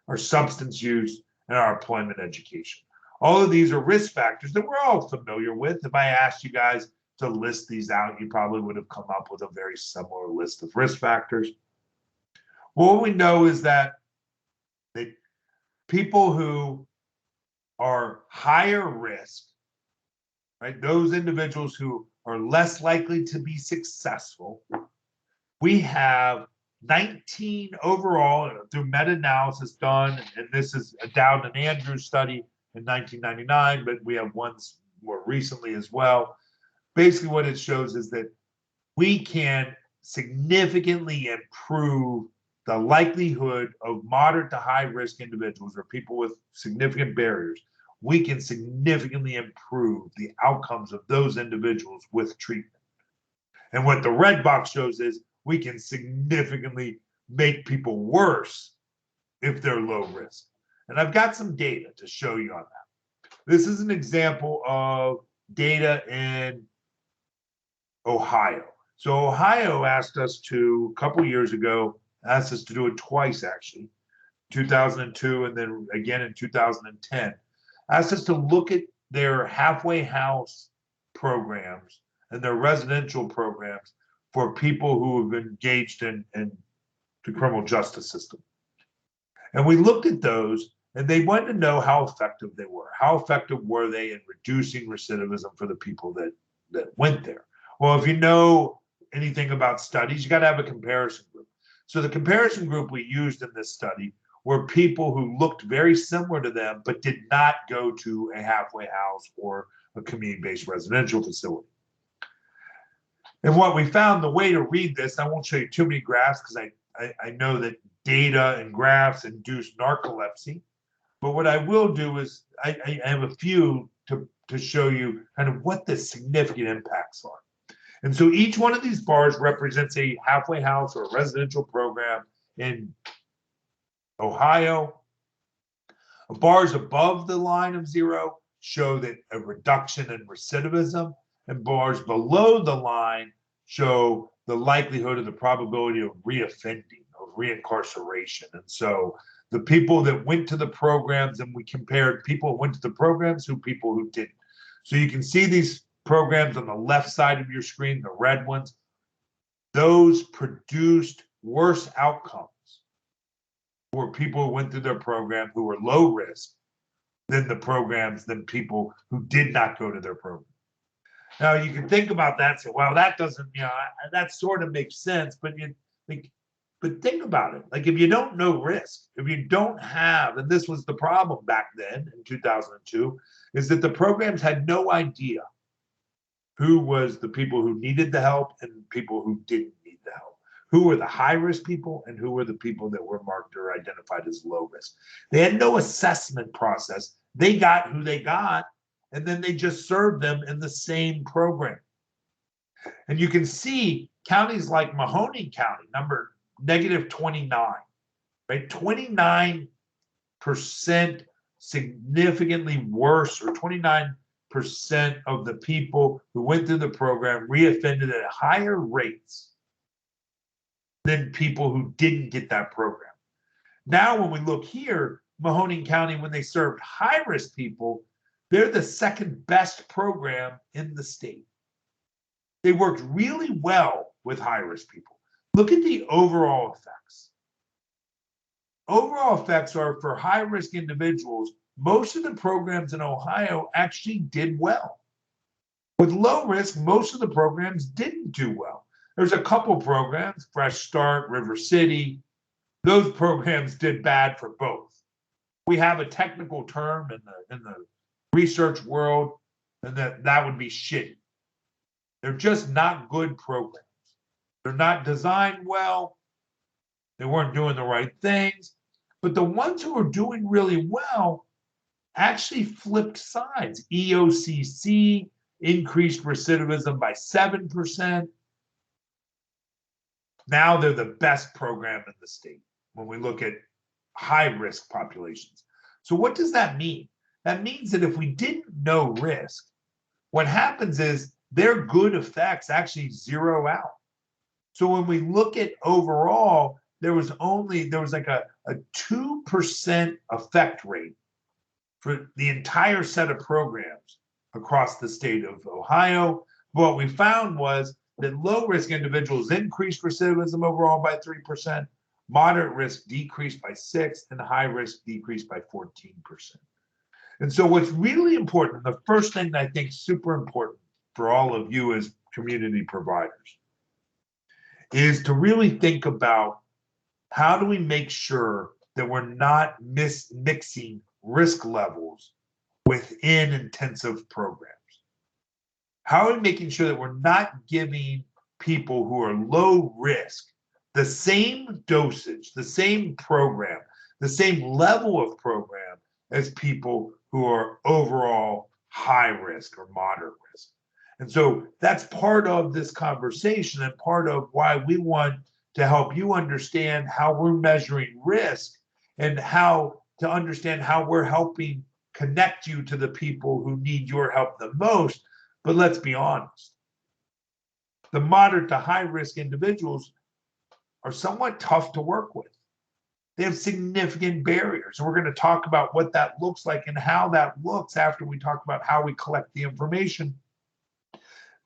our substance use, and our employment education. All of these are risk factors that we're all familiar with. If I asked you guys to list these out, you probably would have come up with a very similar list of risk factors. What we know is that people who are higher risk, right? Those individuals who are less likely to be successful. We have 19 overall through meta-analysis done, and this is a Dowd and Andrews study in 1999, but we have ones more recently as well. Basically, what it shows is that we can significantly improve the likelihood of moderate to high risk individuals or people with significant barriers. We can significantly improve the outcomes of those individuals with treatment. And what the red box shows is we can significantly make people worse if they're low risk. And I've got some data to show you on that. This is an example of data in Ohio. So Ohio asked us to, a couple years ago, asked us to do it twice actually, 2002 and then again in 2010, asked us to look at their halfway house programs and their residential programs for people who have been engaged in the criminal justice system. And we looked at those and they wanted to know how effective they were. How effective were they in reducing recidivism for the people that went there? Well, if you know anything about studies, you got to have a comparison group. So the comparison group we used in this study were people who looked very similar to them, but did not go to a halfway house or a community-based residential facility. And what we found, the way to read this, I won't show you too many graphs because I know that data and graphs induce narcolepsy. But what I will do is I have a few to show you kind of what the significant impacts are. And so each one of these bars represents a halfway house or a residential program in Ohio. Bars above the line of zero show that a reduction in recidivism, and bars below the line show the likelihood of the probability of reoffending, of reincarceration. And so the people that went to the programs, and we compared people who went to the programs to people who didn't. So you can see these programs on the left side of your screen, the red ones, those produced worse outcomes for people who went through their program who were low risk than the programs than people who did not go to their program. Now you can think about that and say, well, that doesn't, that sort of makes sense, but think about it. Like if you don't know risk, if you don't have, and this was the problem back then in 2002, is that the programs had no idea who was the people who needed the help and people who didn't need the help. Who were the high risk people and who were the people that were marked or identified as low risk. They had no assessment process. They got who they got, and then they just served them in the same program. And you can see counties like Mahoning County, number -29, right? 29% significantly worse, or 29% of the people who went through the program reoffended at higher rates than people who didn't get that program. Now, when we look here, Mahoning County, when they served high-risk people, they're the second best program in the state. They worked really well with high-risk people. Look at the overall effects. Overall effects are for high-risk individuals. Most of the programs in Ohio actually did well. With low risk, most of the programs didn't do well. There's a couple programs, Fresh Start, River City. Those programs did bad for both. We have a technical term in the research world, and that would be shitty. They're just not good programs. They're not designed well. They weren't doing the right things. But the ones who are doing really well actually flipped sides. EOCC increased recidivism by 7%. Now they're the best program in the state when we look at high-risk populations. So what does that mean? That means that if we didn't know risk, what happens is their good effects actually zero out. So when we look at overall, there was like a 2% effect rate for the entire set of programs across the state of Ohio. What we found was that low-risk individuals increased recidivism overall by 3%, moderate risk decreased by 6%, and high risk decreased by 14%. And so what's really important, the first thing that I think is super important for all of you as community providers, is to really think about how do we make sure that we're not mixing risk levels within intensive programs? How are we making sure that we're not giving people who are low risk the same dosage, the same program, the same level of program as people who are overall high risk or moderate risk? And so that's part of this conversation and part of why we want to help you understand how we're measuring risk and how to understand how we're helping connect you to the people who need your help the most. But let's be honest, the moderate to high risk individuals are somewhat tough to work with. They have significant barriers. And we're going to talk about what that looks like and how that looks after we talk about how we collect the information.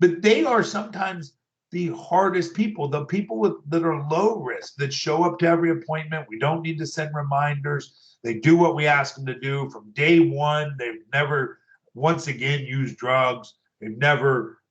But they are sometimes the hardest people, the people that are low risk, that show up to every appointment. We don't need to send reminders. They do what we ask them to do from day one. They've never, once again, used drugs. They've never,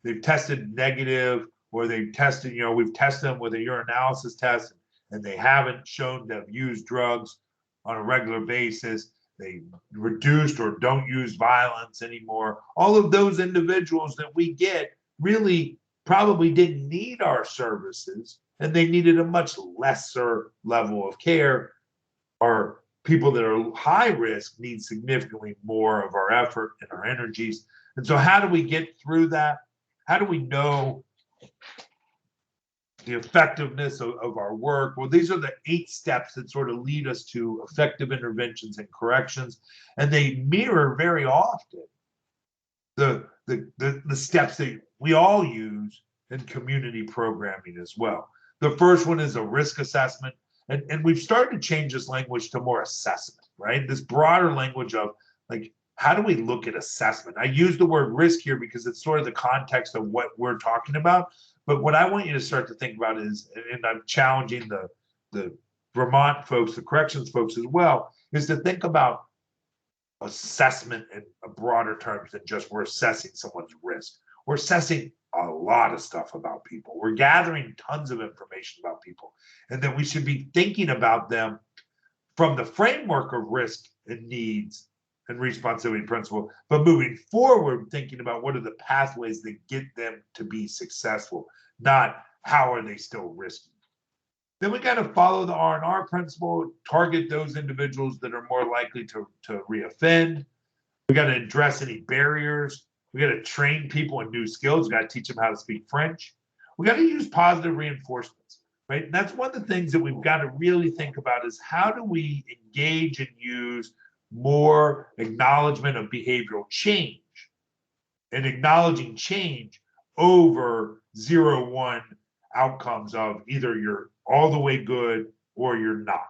they've tested negative, or they've tested, we've tested them with a urinalysis test and they haven't shown to have used drugs on a regular basis. They reduced or don't use violence anymore. All of those individuals that we get really probably didn't need our services, and they needed a much lesser level of care. Our people that are high risk need significantly more of our effort and our energies. And so how do we get through that? How do we know the effectiveness of our work? Well, these are the 8 steps that sort of lead us to effective interventions and corrections, and they mirror very often the steps that we all use in community programming as well. The first one is a risk assessment, and we've started to change this language to more assessment, right? This broader language of like, how do we look at assessment? I use the word risk here because it's sort of the context of what we're talking about. But what I want you to start to think about is, and I'm challenging the Vermont folks, the corrections folks as well, is to think about assessment in broader terms than just we're assessing someone's risk. We're assessing a lot of stuff about people. We're gathering tons of information about people, and that we should be thinking about them from the framework of risk and needs and responsibility principle, but moving forward, thinking about what are the pathways that get them to be successful, not how are they still risky. Then we got to follow the RNR principle, target those individuals that are more likely to reoffend. We got to address any barriers. We got to train people in new skills. We got to teach them how to speak French. We got to use positive reinforcements, right? And that's one of the things that we've got to really think about is how do we engage and use more acknowledgement of behavioral change and acknowledging change over 0-1 outcomes of either you're all the way good or you're not.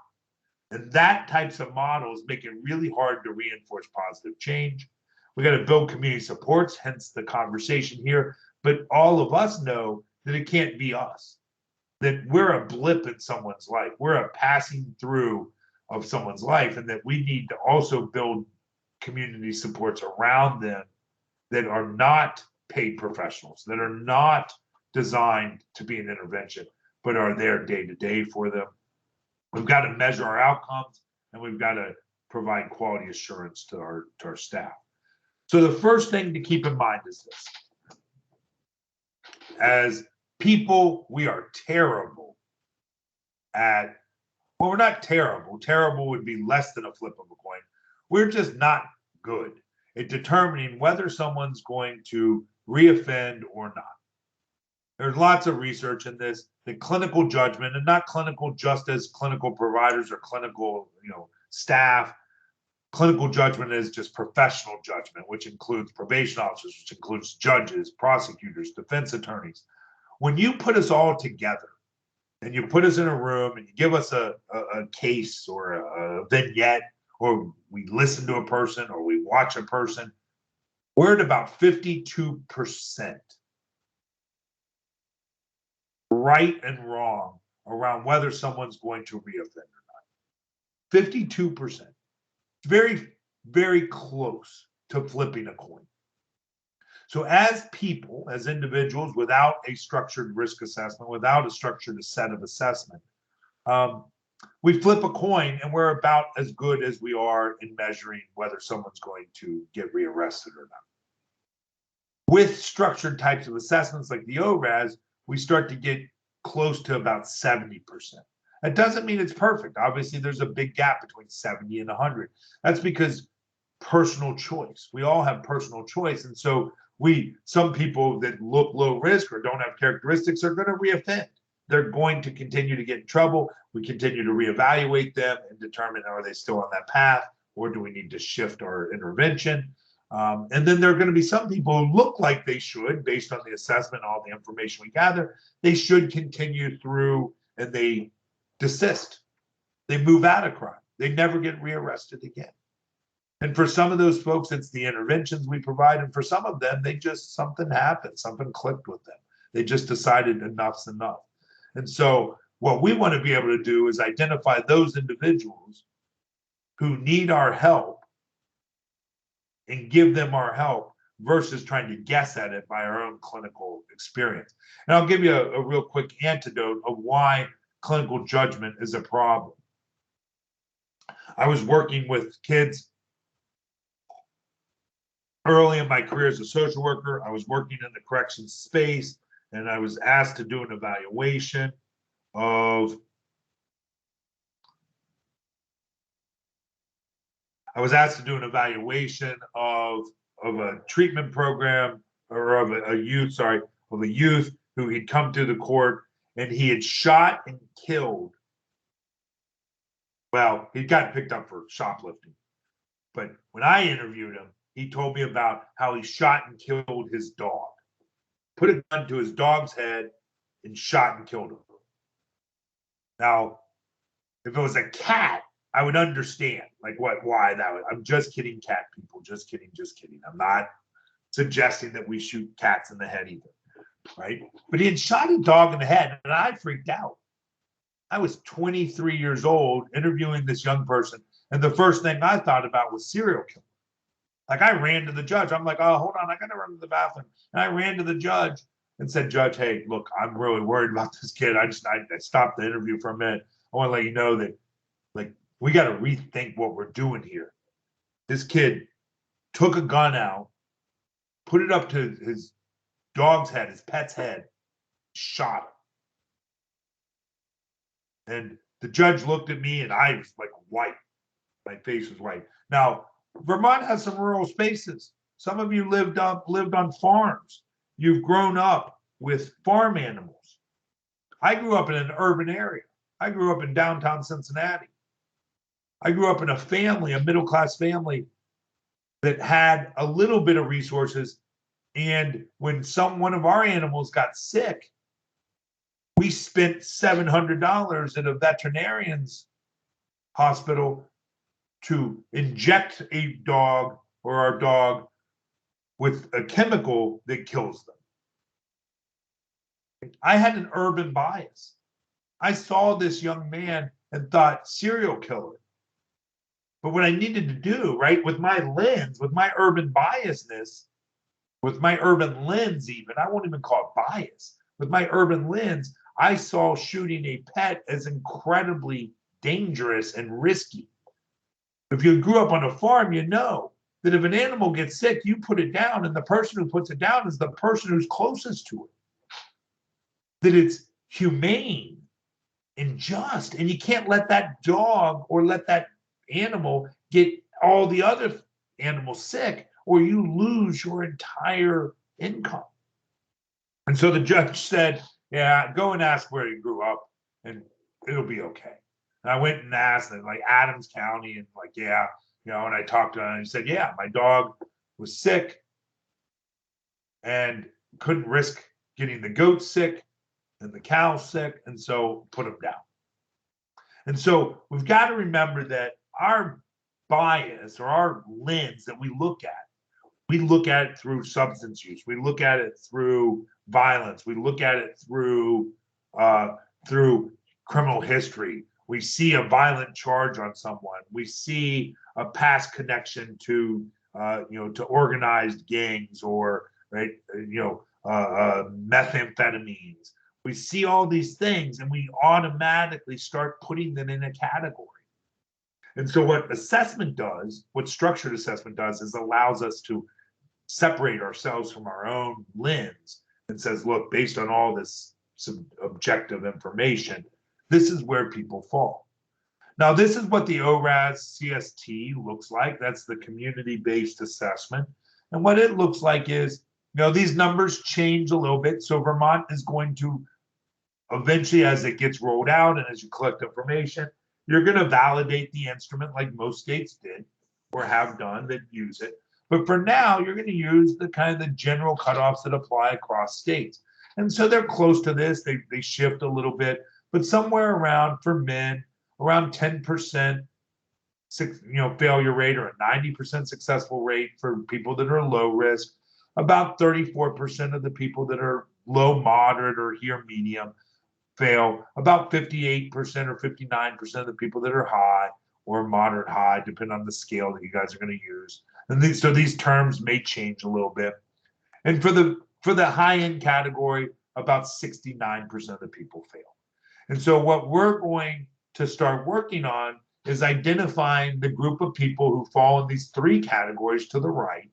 And that types of models make it really hard to reinforce positive change. We got to build community supports, hence the conversation here. But all of us know that it can't be us, that we're a blip in someone's life. We're a passing through of someone's life, and that we need to also build community supports around them that are not paid professionals, that are not designed to be an intervention, but are there day to day for them. We've got to measure our outcomes, and we've got to provide quality assurance to our staff. So the first thing to keep in mind is this. As people, we are terrible at, well, we're not terrible. Terrible would be less than a flip of a coin. We're just not good at determining whether someone's going to reoffend or not. There's lots of research in this, the clinical judgment, and not clinical just as clinical providers or clinical, staff. Clinical judgment is just professional judgment, which includes probation officers, which includes judges, prosecutors, defense attorneys. When you put us all together and you put us in a room and you give us a case or a vignette, or we listen to a person or we watch a person, we're at about 52% right and wrong around whether someone's going to reoffend or not. 52%. Very, very close to flipping a coin. So as people, as individuals, without a structured risk assessment, without a structured set of assessment, we flip a coin and we're about as good as we are in measuring whether someone's going to get rearrested or not. With structured types of assessments like the ORAS, we start to get close to about 70%. That doesn't mean it's perfect. Obviously, there's a big gap between 70 and 100. That's because personal choice. We all have personal choice. And so some people that look low risk or don't have characteristics are going to reoffend. They're going to continue to get in trouble. We continue to reevaluate them and determine, are they still on that path, or do we need to shift our intervention? And then there are going to be some people who look like they should, based on the assessment, all the information we gather, they should continue through and they desist. They move out of crime. They never get rearrested again. And for some of those folks, it's the interventions we provide. And for some of them, something happened, something clicked with them. They just decided enough's enough. And so what we want to be able to do is identify those individuals who need our help and give them our help versus trying to guess at it by our own clinical experience. And I'll give you a real quick antidote of why clinical judgment is a problem. I was working with kids early in my career as a social worker. I was working in the corrections space, and I was asked to do an evaluation of a treatment program, or of a youth who had come to the court, and he had shot and killed. Well, he'd gotten picked up for shoplifting. But when I interviewed him, he told me about how he shot and killed his dog, put a gun to his dog's head and shot and killed him. Now, if it was a cat, I would understand why that would. I'm just kidding, cat people. Just kidding. I'm not suggesting that we shoot cats in the head either, right? But he had shot a dog in the head, and I freaked out. I was 23 years old interviewing this young person, and the first thing I thought about was serial killer. Like, I ran to the judge. I'm like, oh, hold on, I gotta run to the bathroom. And I ran to the judge and said, Judge, hey, look, I'm really worried about this kid. I stopped the interview for a minute. I want to let you know that, we got to rethink what we're doing here. This kid took a gun out, put it up to his dog's head, his pet's head, shot him. And the judge looked at me, and I was like white. My face was white. Now, Vermont has some rural spaces. Some of you lived on farms. You've grown up with farm animals. I grew up in an urban area. I grew up in downtown Cincinnati. I grew up in a middle-class family that had a little bit of resources. And when one of our animals got sick, we spent $700 at a veterinarian's hospital to inject a dog or our dog with a chemical that kills them. I had an urban bias. I saw this young man and thought, serial killer. But what I needed to do, right, with my lens, with my urban biasness, with my urban lens even, I won't even call it bias, with my urban lens, I saw shooting a pet as incredibly dangerous and risky. If you grew up on a farm, you know that if an animal gets sick, you put it down, and the person who puts it down is the person who's closest to it. That it's humane and just, and you can't let that dog or let that animal get all the other animals sick, or you lose your entire income. And so the judge said, yeah, go and ask where you grew up, and it'll be okay. And I went and asked, and Adams County, and yeah, and I talked to him, and he said, yeah, my dog was sick and couldn't risk getting the goat sick and the cow sick, and so put him down. And so we've got to remember that our bias, or our lens that we look at it through substance use. We look at it through violence. We look at it through criminal history, We see a violent charge on someone. We see a past connection to, to organized gangs or, right, methamphetamines. We see all these things and we automatically start putting them in a category. And so what assessment does, what structured assessment does, is allows us to separate ourselves from our own lens and says, look, based on all this objective information, this is where people fall. Now, this is what the ORAS CST looks like. That's the community-based assessment. And what it looks like is, these numbers change a little bit. So Vermont is going to eventually, as it gets rolled out and as you collect information, you're going to validate the instrument like most states did or have done that use it. But for now, you're going to use the kind of the general cutoffs that apply across states. And so they're close to this. They shift a little bit, but somewhere around, for men, around 10% failure rate, or a 90% successful rate for people that are low risk. About 34% of the people that are low, moderate, or here medium fail. About 58% or 59% of the people that are high or moderate high, depending on the scale that you guys are going to use. And so these terms may change a little bit. And for the high end category, about 69% of the people fail. And so what we're going to start working on is identifying the group of people who fall in these three categories to the right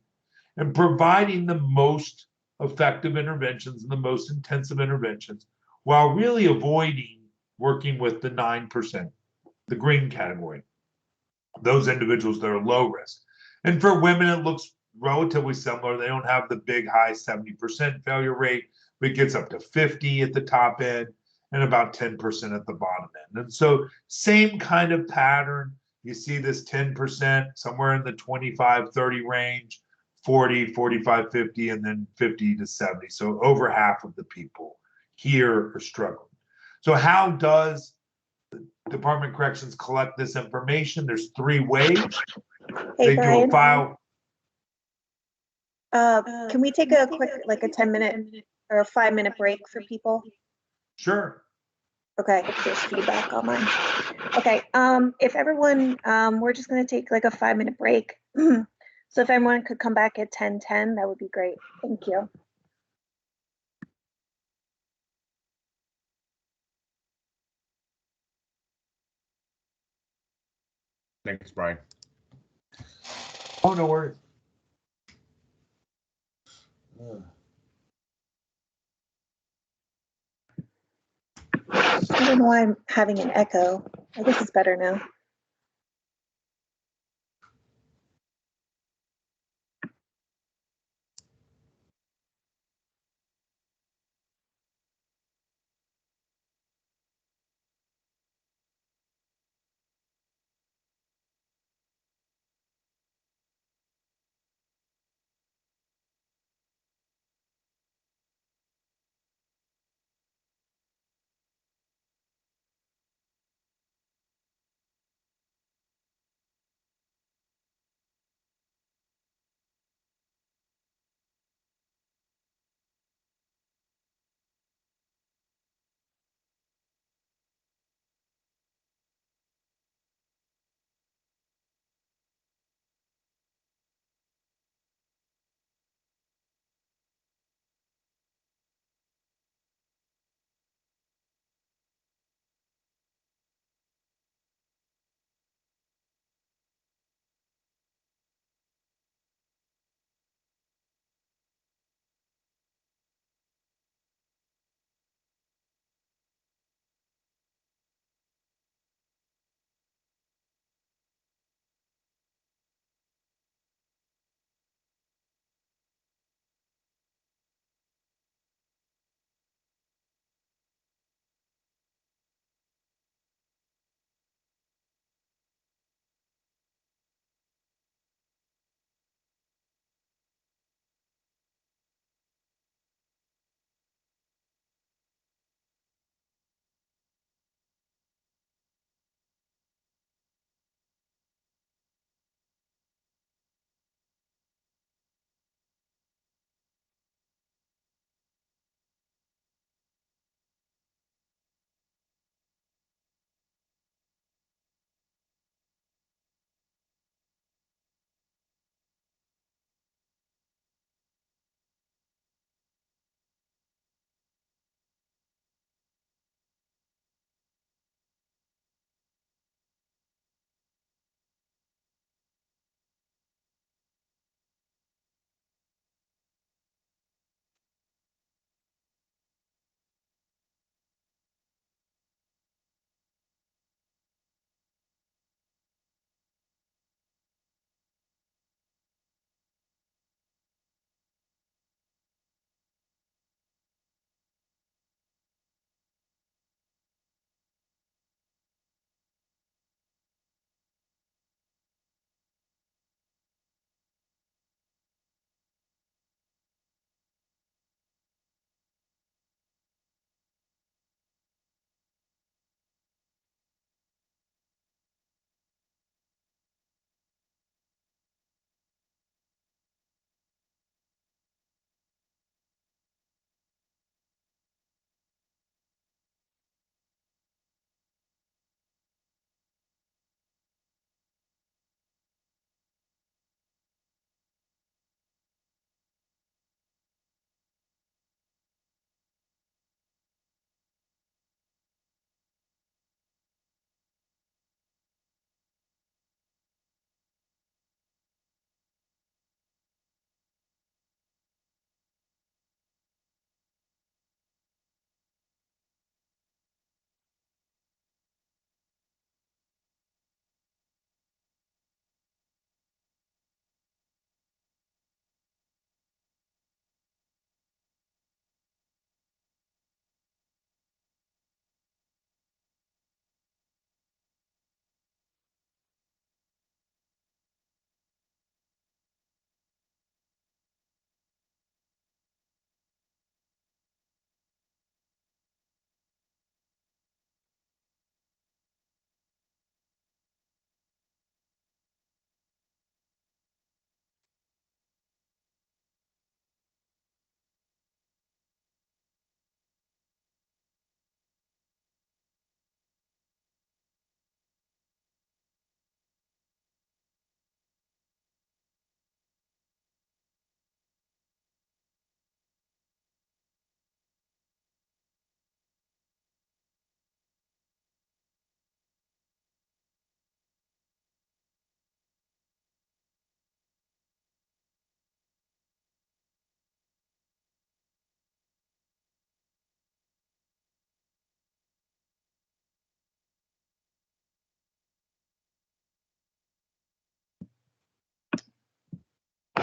and providing the most effective interventions and the most intensive interventions, while really avoiding working with the 9%, the green category, those individuals that are low risk. And for women, it looks relatively similar. They don't have the big high 70% failure rate, but it gets up to 50 at the top end and about 10% at the bottom end. And so same kind of pattern. You see this 10% somewhere in the 25, 30 range, 40, 45, 50, and then 50 to 70. So over half of the people here are struggling. So how does the Department of Corrections collect this information? There's three ways. Hey, they Brian, do a file. Can we take a quick, like a 10-minute or a 5-minute break for people? Sure. Okay, there's feedback on mine. Okay, if everyone, we're just gonna take like a 5-minute break. So if everyone could come back at 10:10, that would be great. Thank you. Thanks, Brian. Oh, no worries. I don't know why I'm having an echo. I guess it's better now.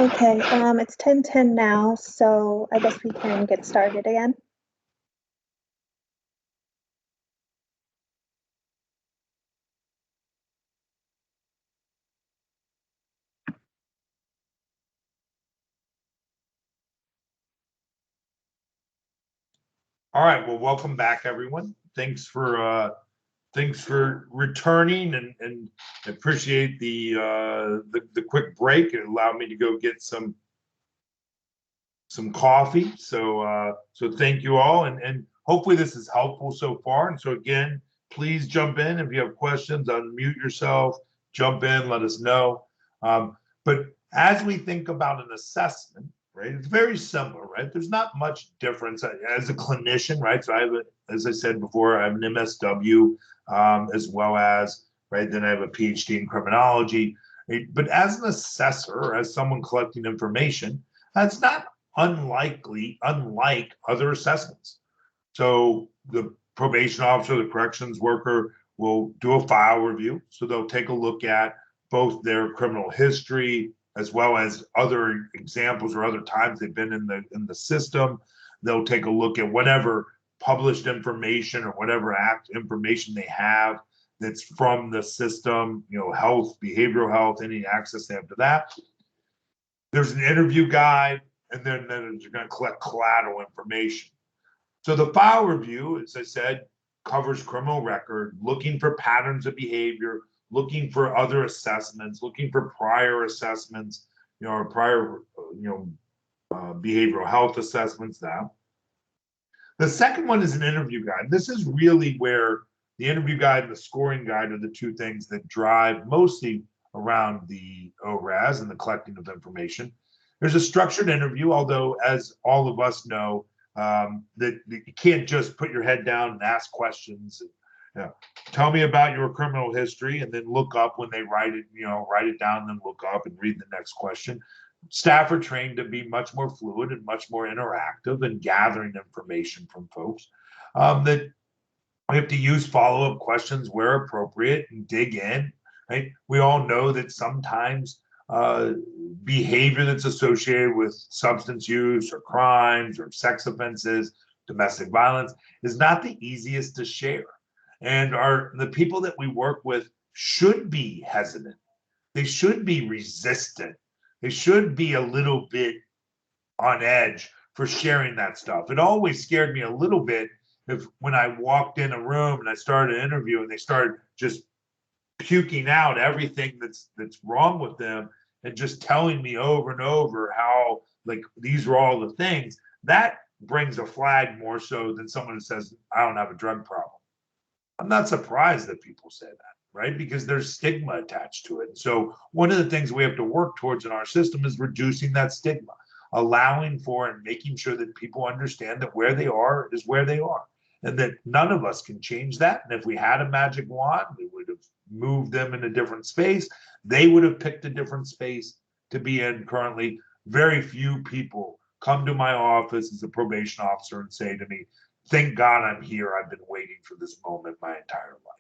Okay, it's 10:10 now, so I guess we can get started again. All right, well, welcome back, everyone. Thanks for returning, and appreciate the quick break. It allowed me to go get some coffee. So thank you all, and hopefully this is helpful so far. And so again, please jump in if you have questions. Unmute yourself, jump in, let us know. But as we think about an assessment, right, it's very similar, right? There's not much difference as a clinician, right? So I have, as I said before, I have an MSW, as well as, right, then I have a PhD in criminology. Right? But as an assessor, or as someone collecting information, that's not unlike other assessments. So the probation officer, the corrections worker will do a file review. So they'll take a look at both their criminal history as well as other examples or other times they've been in the system. They'll take a look at whatever published information or whatever act information they have that's from the system, health, behavioral health, any access they have to that. There's an interview guide, and then you're going to collect collateral information. So the file review, as I said, covers criminal record, looking for patterns of behavior, looking for other assessments, looking for prior assessments, or prior, behavioral health assessments now. The second one is an interview guide. This is really where the interview guide and the scoring guide are the two things that drive mostly around the ORAS and the collecting of information. There's a structured interview, although as all of us know, that you can't just put your head down and ask questions. Tell me about your criminal history, and then look up when they write it down, then look up and read the next question. Staff are trained to be much more fluid and much more interactive in gathering information from folks. That we have to use follow-up questions where appropriate and dig in. Right? We all know that sometimes behavior that's associated with substance use or crimes or sex offenses, domestic violence, is not the easiest to share. And the people that we work with should be hesitant. They should be resistant. They should be a little bit on edge for sharing that stuff. It always scared me a little bit when I walked in a room and I started an interview and they started just puking out everything that's wrong with them and just telling me over and over how, like, these are all the things. That brings a flag more so than someone who says, I don't have a drug problem. I'm not surprised that people say that, right? Because there's stigma attached to it. And so one of the things we have to work towards in our system is reducing that stigma, allowing for and making sure that people understand that where they are is where they are, and that none of us can change that. And if we had a magic wand, we would have moved them in a different space. They would have picked a different space to be in. Currently, very few people come to my office as a probation officer and say to me, thank God I'm here. I've been waiting for this moment my entire life.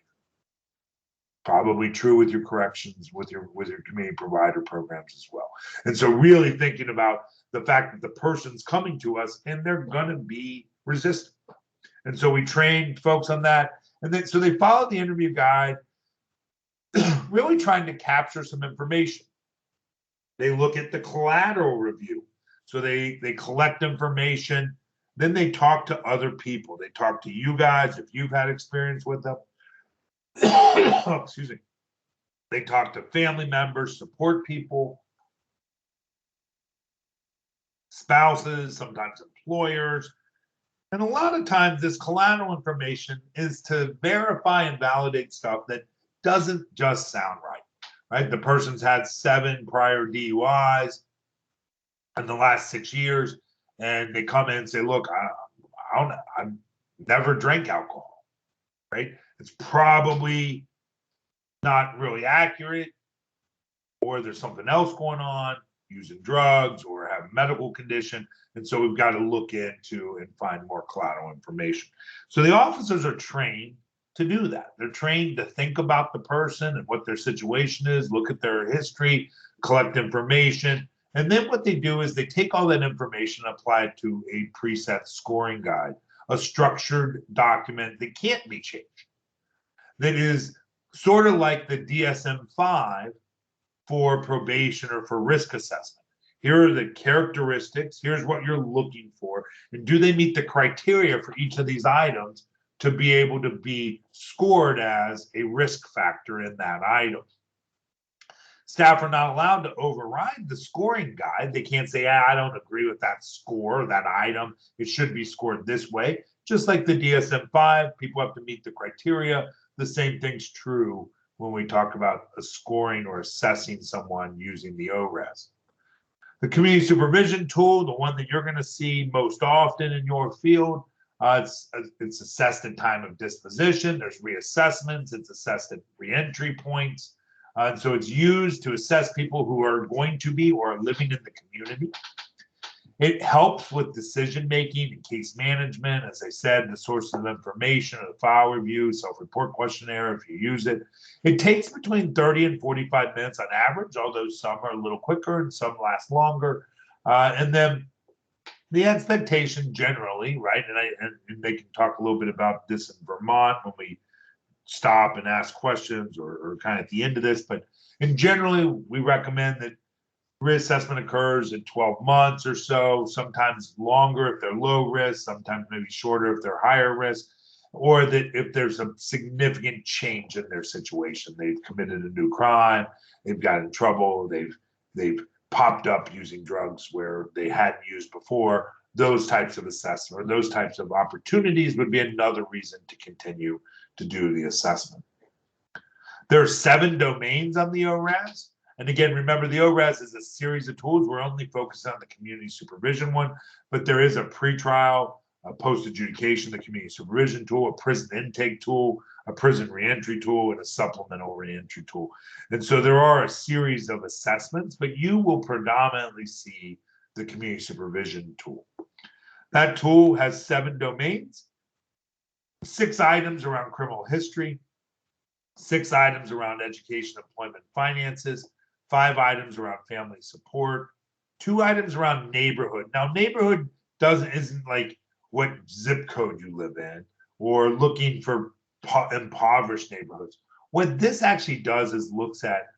Probably true with your corrections, with your community provider programs as well. And so really thinking about the fact that the person's coming to us and they're going to be resistant. And so we trained folks on that. And then so they followed the interview guide, really trying to capture some information. They look at the collateral review. So they collect information. Then they talk to other people. They talk to you guys if you've had experience with them. Excuse me. They talk to family members, support people, spouses, sometimes employers. And a lot of times this collateral information is to verify and validate stuff that doesn't just sound right? The person's had 7 prior DUIs in the last 6 years, and they come in and say, look, I've never drank alcohol, right? It's probably not really accurate, or there's something else going on, using drugs or have a medical condition. And so we've got to look into and find more collateral information. So the officers are trained to do that. They're trained to think about the person and what their situation is, look at their history, collect information, And then what they do is they take all that information and apply it to a preset scoring guide, a structured document that can't be changed. That is sort of like the DSM-5 for probation or for risk assessment. Here are the characteristics, here's what you're looking for, and do they meet the criteria for each of these items to be able to be scored as a risk factor in that item. Staff are not allowed to override the scoring guide. They can't say, I don't agree with that score, that item. It should be scored this way. Just like the DSM-5, people have to meet the criteria. The same thing's true when we talk about scoring or assessing someone using the ORAS. The community supervision tool, the one that you're going to see most often in your field, it's assessed at time of disposition. There's reassessments. It's assessed at reentry points. And so it's used to assess people who are going to be or are living in the community. It helps with decision making and case management. As I said, the sources of information, the file review, self-report questionnaire, if you use it. It takes between 30 and 45 minutes on average, although some are a little quicker and some last longer. And then the expectation generally, right? And they can talk a little bit about this in Vermont when we stop and ask questions or kind of at the end of this. But in generally, we recommend that reassessment occurs in 12 months or so, sometimes longer if they're low risk, sometimes maybe shorter if they're higher risk, or that if there's a significant change in their situation, they've committed a new crime, they've got in trouble, they've popped up using drugs where they hadn't used before. Those types of assessment or those types of opportunities would be another reason to continue to do the assessment. There are 7 domains on the ORAS. And again, remember, the ORAS is a series of tools. We're only focused on the community supervision one, but there is a pretrial, a post-adjudication, the community supervision tool, a prison intake tool, a prison reentry tool, and a supplemental reentry tool. And so there are a series of assessments, but you will predominantly see the community supervision tool. That tool has 7 domains, 6 items around criminal history, 6 items around education, employment, finances, 5 items around family support, 2 items around neighborhood. Now, neighborhood isn't like what zip code you live in or looking for impoverished neighborhoods. What this actually does is looks at,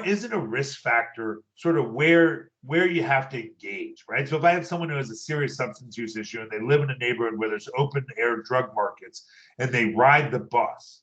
is it a risk factor sort of where you have to engage, right? So if I have someone who has a serious substance use issue and they live in a neighborhood where there's open air drug markets and they ride the bus,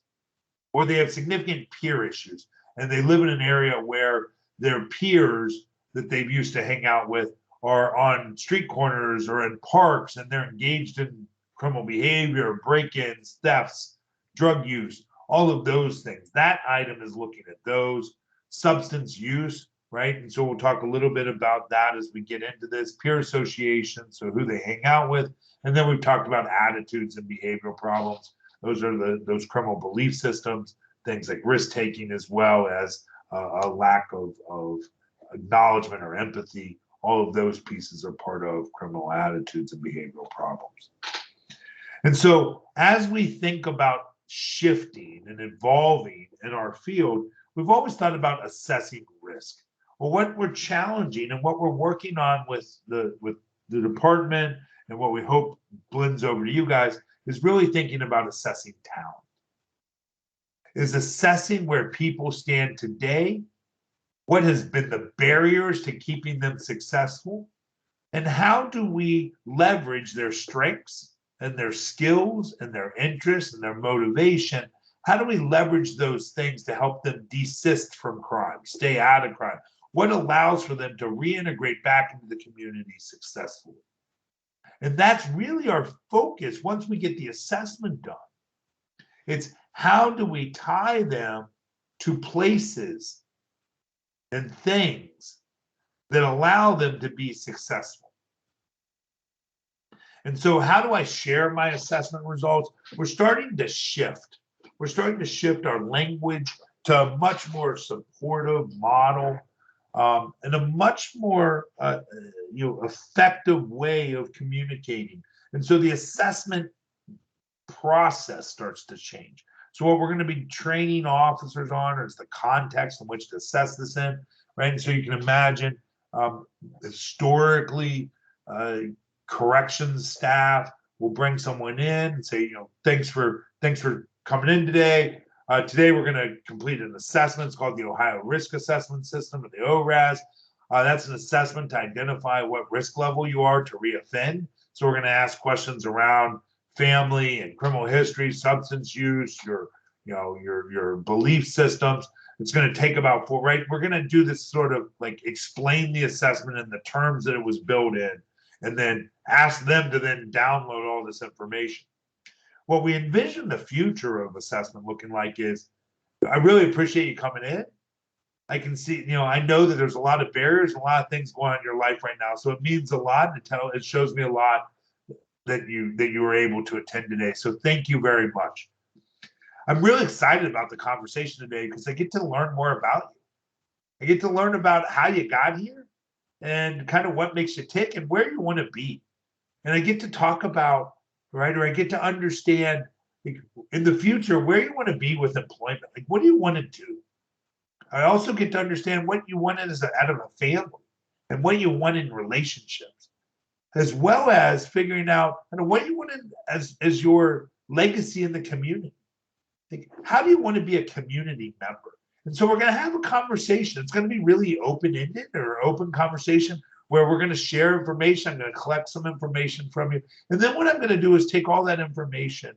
or they have significant peer issues and they live in an area where their peers that they've used to hang out with are on street corners or in parks and they're engaged in criminal behavior, break-ins, thefts, drug use, all of those things. That item is looking at those. Substance use, right? And so we'll talk a little bit about that as we get into this. Peer association, so who they hang out with. And then we've talked about attitudes and behavioral problems. Those are those criminal belief systems, things like risk-taking, as well as a lack of acknowledgement or empathy. All of those pieces are part of criminal attitudes and behavioral problems. And so as we think about shifting and evolving in our field, we've always thought about assessing risk. Well, what we're challenging and what we're working on with the department and what we hope blends over to you guys is really thinking about assessing talent. Is assessing where people stand today, what has been the barriers to keeping them successful, and how do we leverage their strengths and their skills and their interests and their motivation. How do we leverage those things to help them desist from crime, stay out of crime? What allows for them to reintegrate back into the community successfully? And that's really our focus once we get the assessment done. It's how do we tie them to places and things that allow them to be successful. And so how do I share my assessment results? We're starting to shift. We're starting to shift our language to a much more supportive model and a much more effective way of communicating. And so the assessment process starts to change. So what we're going to be training officers on is the context in which to assess this in. right? And so you can imagine historically, corrections staff will bring someone in and say, you know, thanks for coming in today. Today we're going to complete an assessment. It's called the Ohio Risk Assessment System, or the ORAS. That's an assessment to identify what risk level you are to reoffend. So we're going to ask questions around family and criminal history, substance use, your belief systems. It's going to take about four, right? We're going to do this sort of like explain the assessment in the terms that it was built in, and then ask them to then download all this information. What we envision the future of assessment looking like is, I really appreciate you coming in. I can see, you know, I know that there's a lot of barriers, a lot of things going on in your life right now. So it means a lot to tell. It shows me a lot that you were able to attend today. So thank you very much. I'm really excited about the conversation today because I get to learn more about you. I get to learn about how you got here and kind of what makes you tick and where you want to be. And I get to talk about, right, or I get to understand, like, in the future where you want to be with employment. Like, what do you want to do? I also get to understand what you want out of a family and what you want in relationships, as well as figuring out what you want as your legacy in the community. Like, how do you want to be a community member? And so we're going to have a conversation. It's going to be really open-ended or open conversation where we're going to share information. I'm going to collect some information from you. And then what I'm going to do is take all that information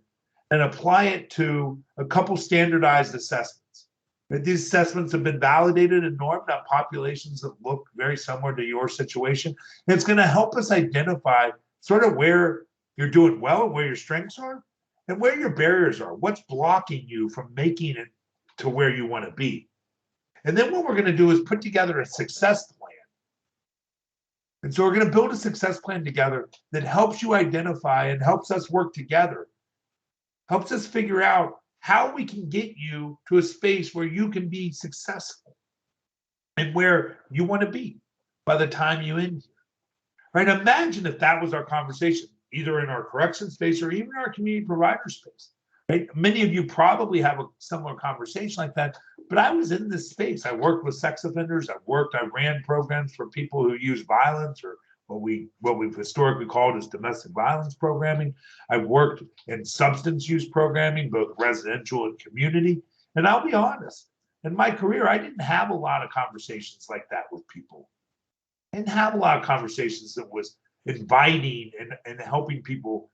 and apply it to a couple standardized assessments. These assessments have been validated and normed on populations that look very similar to your situation. And it's going to help us identify sort of where you're doing well and where your strengths are and where your barriers are. What's blocking you from making it to where you want to be? And then what we're going to do is put together a success plan. And so we're going to build a success plan together that helps you identify and helps us work together, helps us figure out how we can get you to a space where you can be successful and where you want to be by the time you end here. Right? Imagine if that was our conversation, either in our correction space or even our community provider space. Right? Many of you probably have a similar conversation like that, but I was in this space. I worked with sex offenders. I ran programs for people who use violence, or what we've historically called as domestic violence programming. I've worked in substance use programming, both residential and community. And I'll be honest, in my career, I didn't have a lot of conversations like that with people. I didn't have a lot of conversations that was inviting and helping people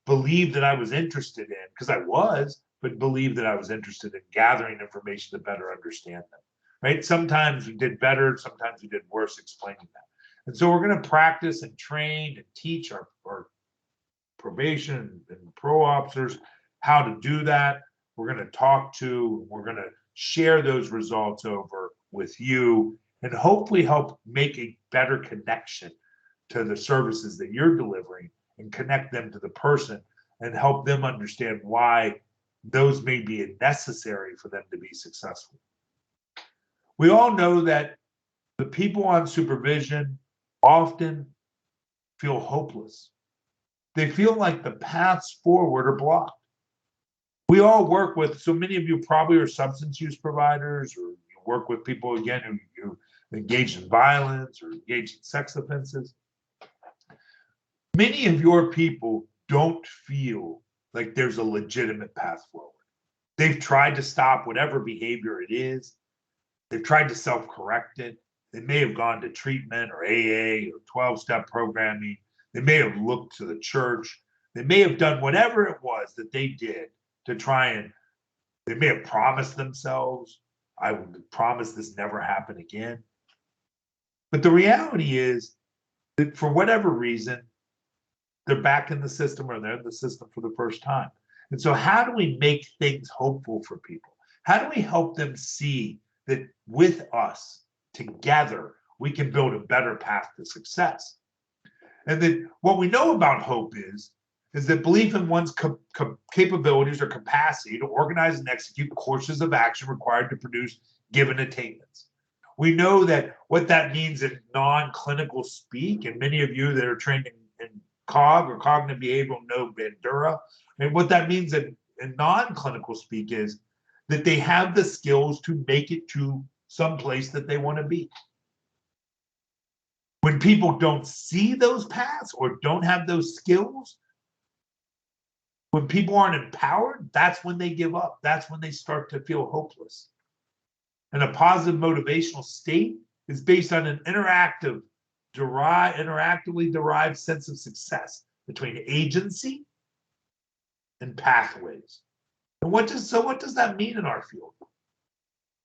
believe that I was interested in, because I was, but believe that I was interested in gathering information to better understand them, right? Sometimes we did better, sometimes we did worse explaining that. And so we're going to practice and train and teach our probation and pro officers how to do that. We're going to we're going to share those results over with you and hopefully help make a better connection to the services that you're delivering and connect them to the person and help them understand why those may be necessary for them to be successful. We all know that the people on supervision often feel hopeless. They feel like the paths forward are blocked. We all work with, so many of you probably are substance use providers, or you work with people, again, who engage in violence or engage in sex offenses. Many of your people don't feel like there's a legitimate path forward. They've tried to stop whatever behavior it is. They've tried to self-correct it. They may have gone to treatment or AA or 12-step programming. They may have looked to the church. They may have done whatever it was that they did to try and, they may have promised themselves, I would promise this never happen again. But the reality is that for whatever reason, they're back in the system or they're in the system for the first time. And so how do we make things hopeful for people? How do we help them see that with us together, we can build a better path to success? And that what we know about hope is that belief in one's capabilities or capacity to organize and execute courses of action required to produce given attainments. We know that what that means in non-clinical speak, and many of you that are trained in COG or cognitive behavioral know Bandura, and what that means in non-clinical speak is that they have the skills to make it to someplace that they want to be. When people don't see those paths or don't have those skills, when people aren't empowered, that's when they give up. That's when they start to feel hopeless. And a positive motivational state is based on an interactively derived sense of success between agency and pathways. And what does that mean in our field?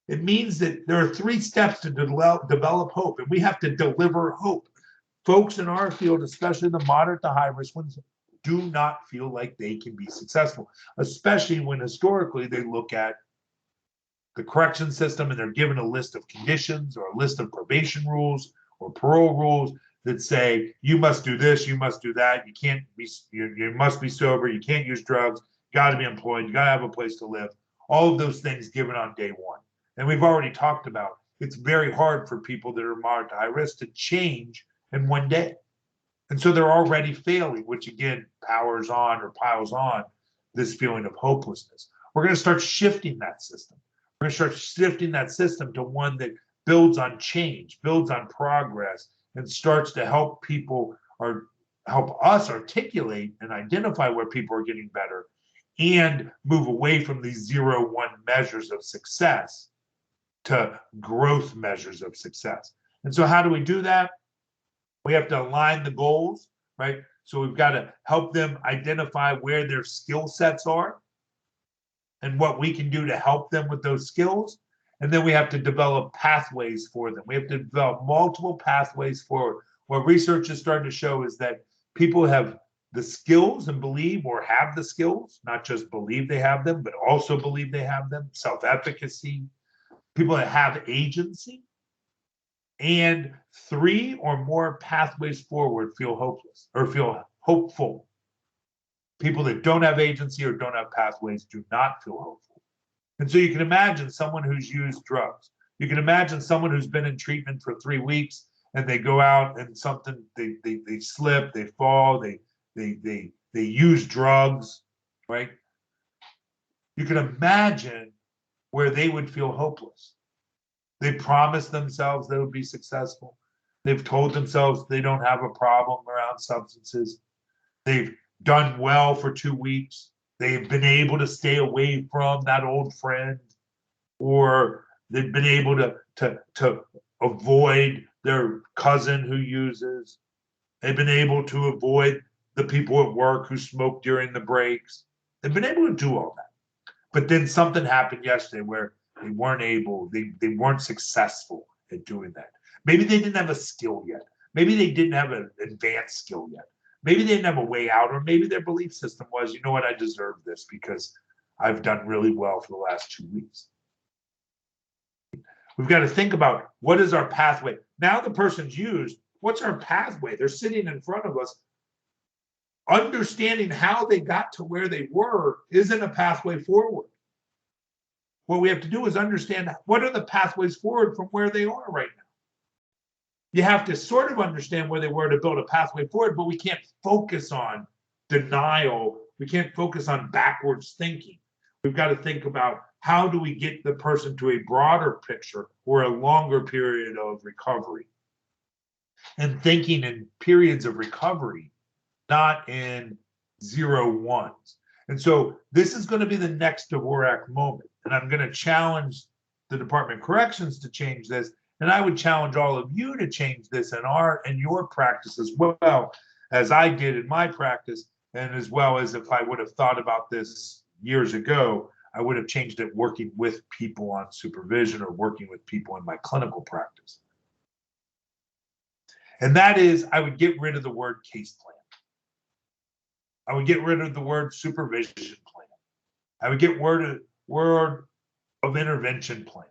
It means that there are 3 steps to develop hope, and we have to deliver hope. Folks in our field, especially the moderate to high risk ones, do not feel like they can be successful, especially when historically they look at the correction system and they're given a list of conditions or a list of probation rules or parole rules that say you must do this, you must do that, you must be sober, you can't use drugs, you got to be employed, you got to have a place to live. All of those things given on day one. And we've already talked about it's very hard for people that are moderate to high risk to change in one day. And so they're already failing, which again piles on this feeling of hopelessness. We're going to start shifting that system. We're going to start shifting that system to one that builds on change, builds on progress, and starts to help us articulate and identify where people are getting better and move away from these 0-1 measures of success to growth measures of success. And so how do we do that? We have to align the goals, right? So we've got to help them identify where their skill sets are and what we can do to help them with those skills. And then we have to develop pathways for them. We have to develop multiple pathways forward. What research is starting to show is that people have the skills and believe or have the skills, not just believe they have them, but also believe they have them, self-efficacy, people that have agency, and 3 or more pathways forward feel hopeless or feel hopeful. People that don't have agency or don't have pathways do not feel hopeful. And so you can imagine someone who's used drugs. You can imagine someone who's been in treatment for 3 weeks and they go out and they slip, they fall, they use drugs, right? You can imagine where they would feel hopeless. They promised themselves they would be successful. They've told themselves they don't have a problem around substances. They've done well for 2 weeks. They've been able to stay away from that old friend, or they've been able to avoid their cousin who uses. They've been able to avoid the people at work who smoke during the breaks. They've been able to do all that. But then something happened yesterday where they weren't successful at doing that. Maybe they didn't have a skill yet. Maybe they didn't have an advanced skill yet. Maybe they didn't have a way out, or maybe their belief system was, you know what, I deserve this because I've done really well for the last 2 weeks. We've got to think about what is our pathway. Now the person's used, what's our pathway? They're sitting in front of us. Understanding how they got to where they were isn't a pathway forward. What we have to do is understand what are the pathways forward from where they are right now. You have to sort of understand where they were to build a pathway forward, but we can't focus on denial. We can't focus on backwards thinking. We've got to think about how do we get the person to a broader picture or a longer period of recovery. And thinking in periods of recovery, not in 0-1s. And so this is going to be the next DVorak moment. And I'm going to challenge the Department of Corrections to change this. And I would challenge all of you to change this in your practice as well as I did in my practice. And as well as if I would have thought about this years ago, I would have changed it working with people on supervision or working with people in my clinical practice. And that is, I would get rid of the word case plan. I would get rid of the word supervision plan. I would get word of intervention plan.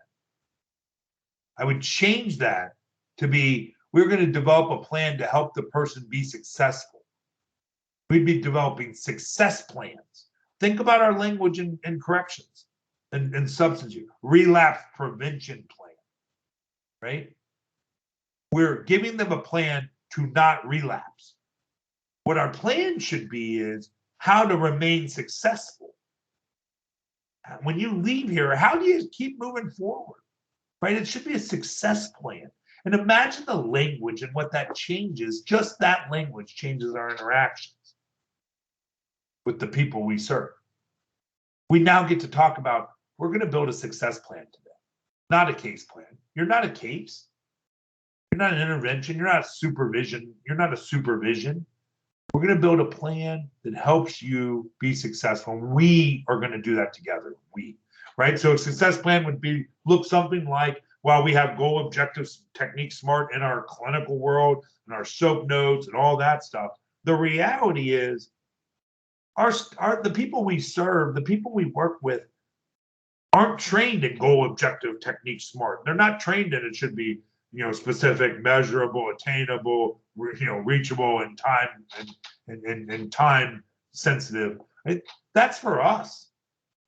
I would change that to be, we're going to develop a plan to help the person be successful. We'd be developing success plans. Think about our language in corrections and substance use. Relapse prevention plan, right? We're giving them a plan to not relapse. What our plan should be is how to remain successful. When you leave here, how do you keep moving forward? right? It should be a success plan. And imagine the language and what that changes. Just that language changes our interactions with the people we serve. We now get to talk about, we're going to build a success plan today, not a case plan. You're not a case. You're not an intervention. You're not a supervision. You're not a supervision. We're going to build a plan that helps you be successful. We are going to do that together. Right? So a success plan would look something like, while we have goal, objectives, technique, SMART in our clinical world and our SOAP notes and all that stuff, the reality is the people we serve, the people we work with, aren't trained in goal, objective, technique, SMART. They're not trained in it should be, specific, measurable, attainable, reachable, and time and time sensitive. That's for us.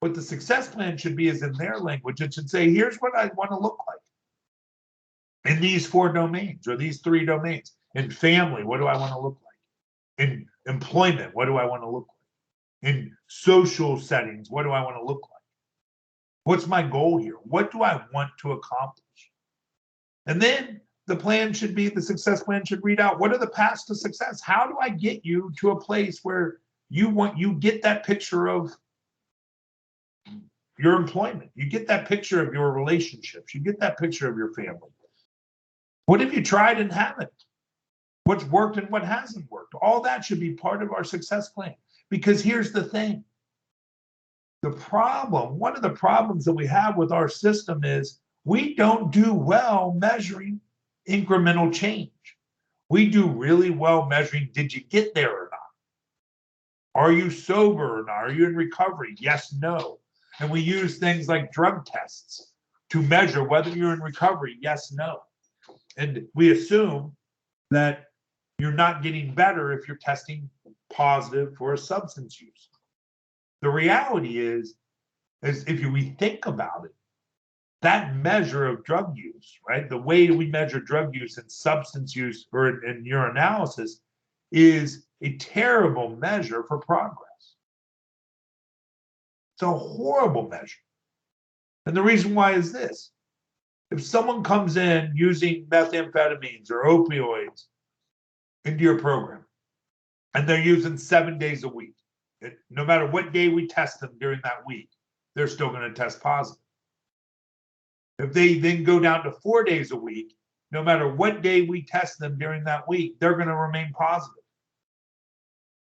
What the success plan should be is in their language. It should say, here's what I want to look like in these 4 domains or these 3 domains. In family, what do I want to look like? In employment, what do I want to look like? In social settings, what do I want to look like? What's my goal here? What do I want to accomplish? And then the success plan should read out, what are the paths to success? How do I get you to a place where you get that picture of your employment, you get that picture of your relationships, you get that picture of your family. What have you tried and haven't? What's worked and what hasn't worked? All that should be part of our success plan. Because here's the thing. One of the problems that we have with our system is we don't do well measuring incremental change. We do really well measuring, did you get there or not? Are you sober or not? Are you in recovery? Yes, no. And we use things like drug tests to measure whether you're in recovery, yes, no. And we assume that you're not getting better if you're testing positive for a substance use. The reality is if we think about it, that measure of drug use, right? The way we measure drug use and substance use or in urinalysis is a terrible measure for progress. It's a horrible measure. And the reason why is this. If someone comes in using methamphetamines or opioids into your program, and they're using 7 days a week, no matter what day we test them during that week, they're still going to test positive. If they then go down to 4 days a week, no matter what day we test them during that week, they're going to remain positive.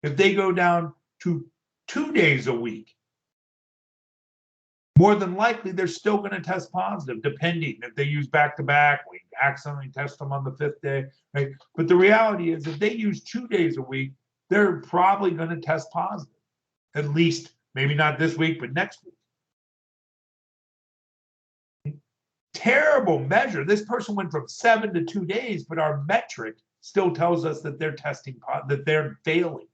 If they go down to 2 days a week, more than likely they're still going to test positive, depending if they use back-to-back, we accidentally test them on the 5th day, right? But the reality is if they use 2 days a week, they're probably going to test positive, at least maybe not this week, but next week. Terrible measure. This person went from 7 to 2 days, but our metric still tells us that they're that they're failing.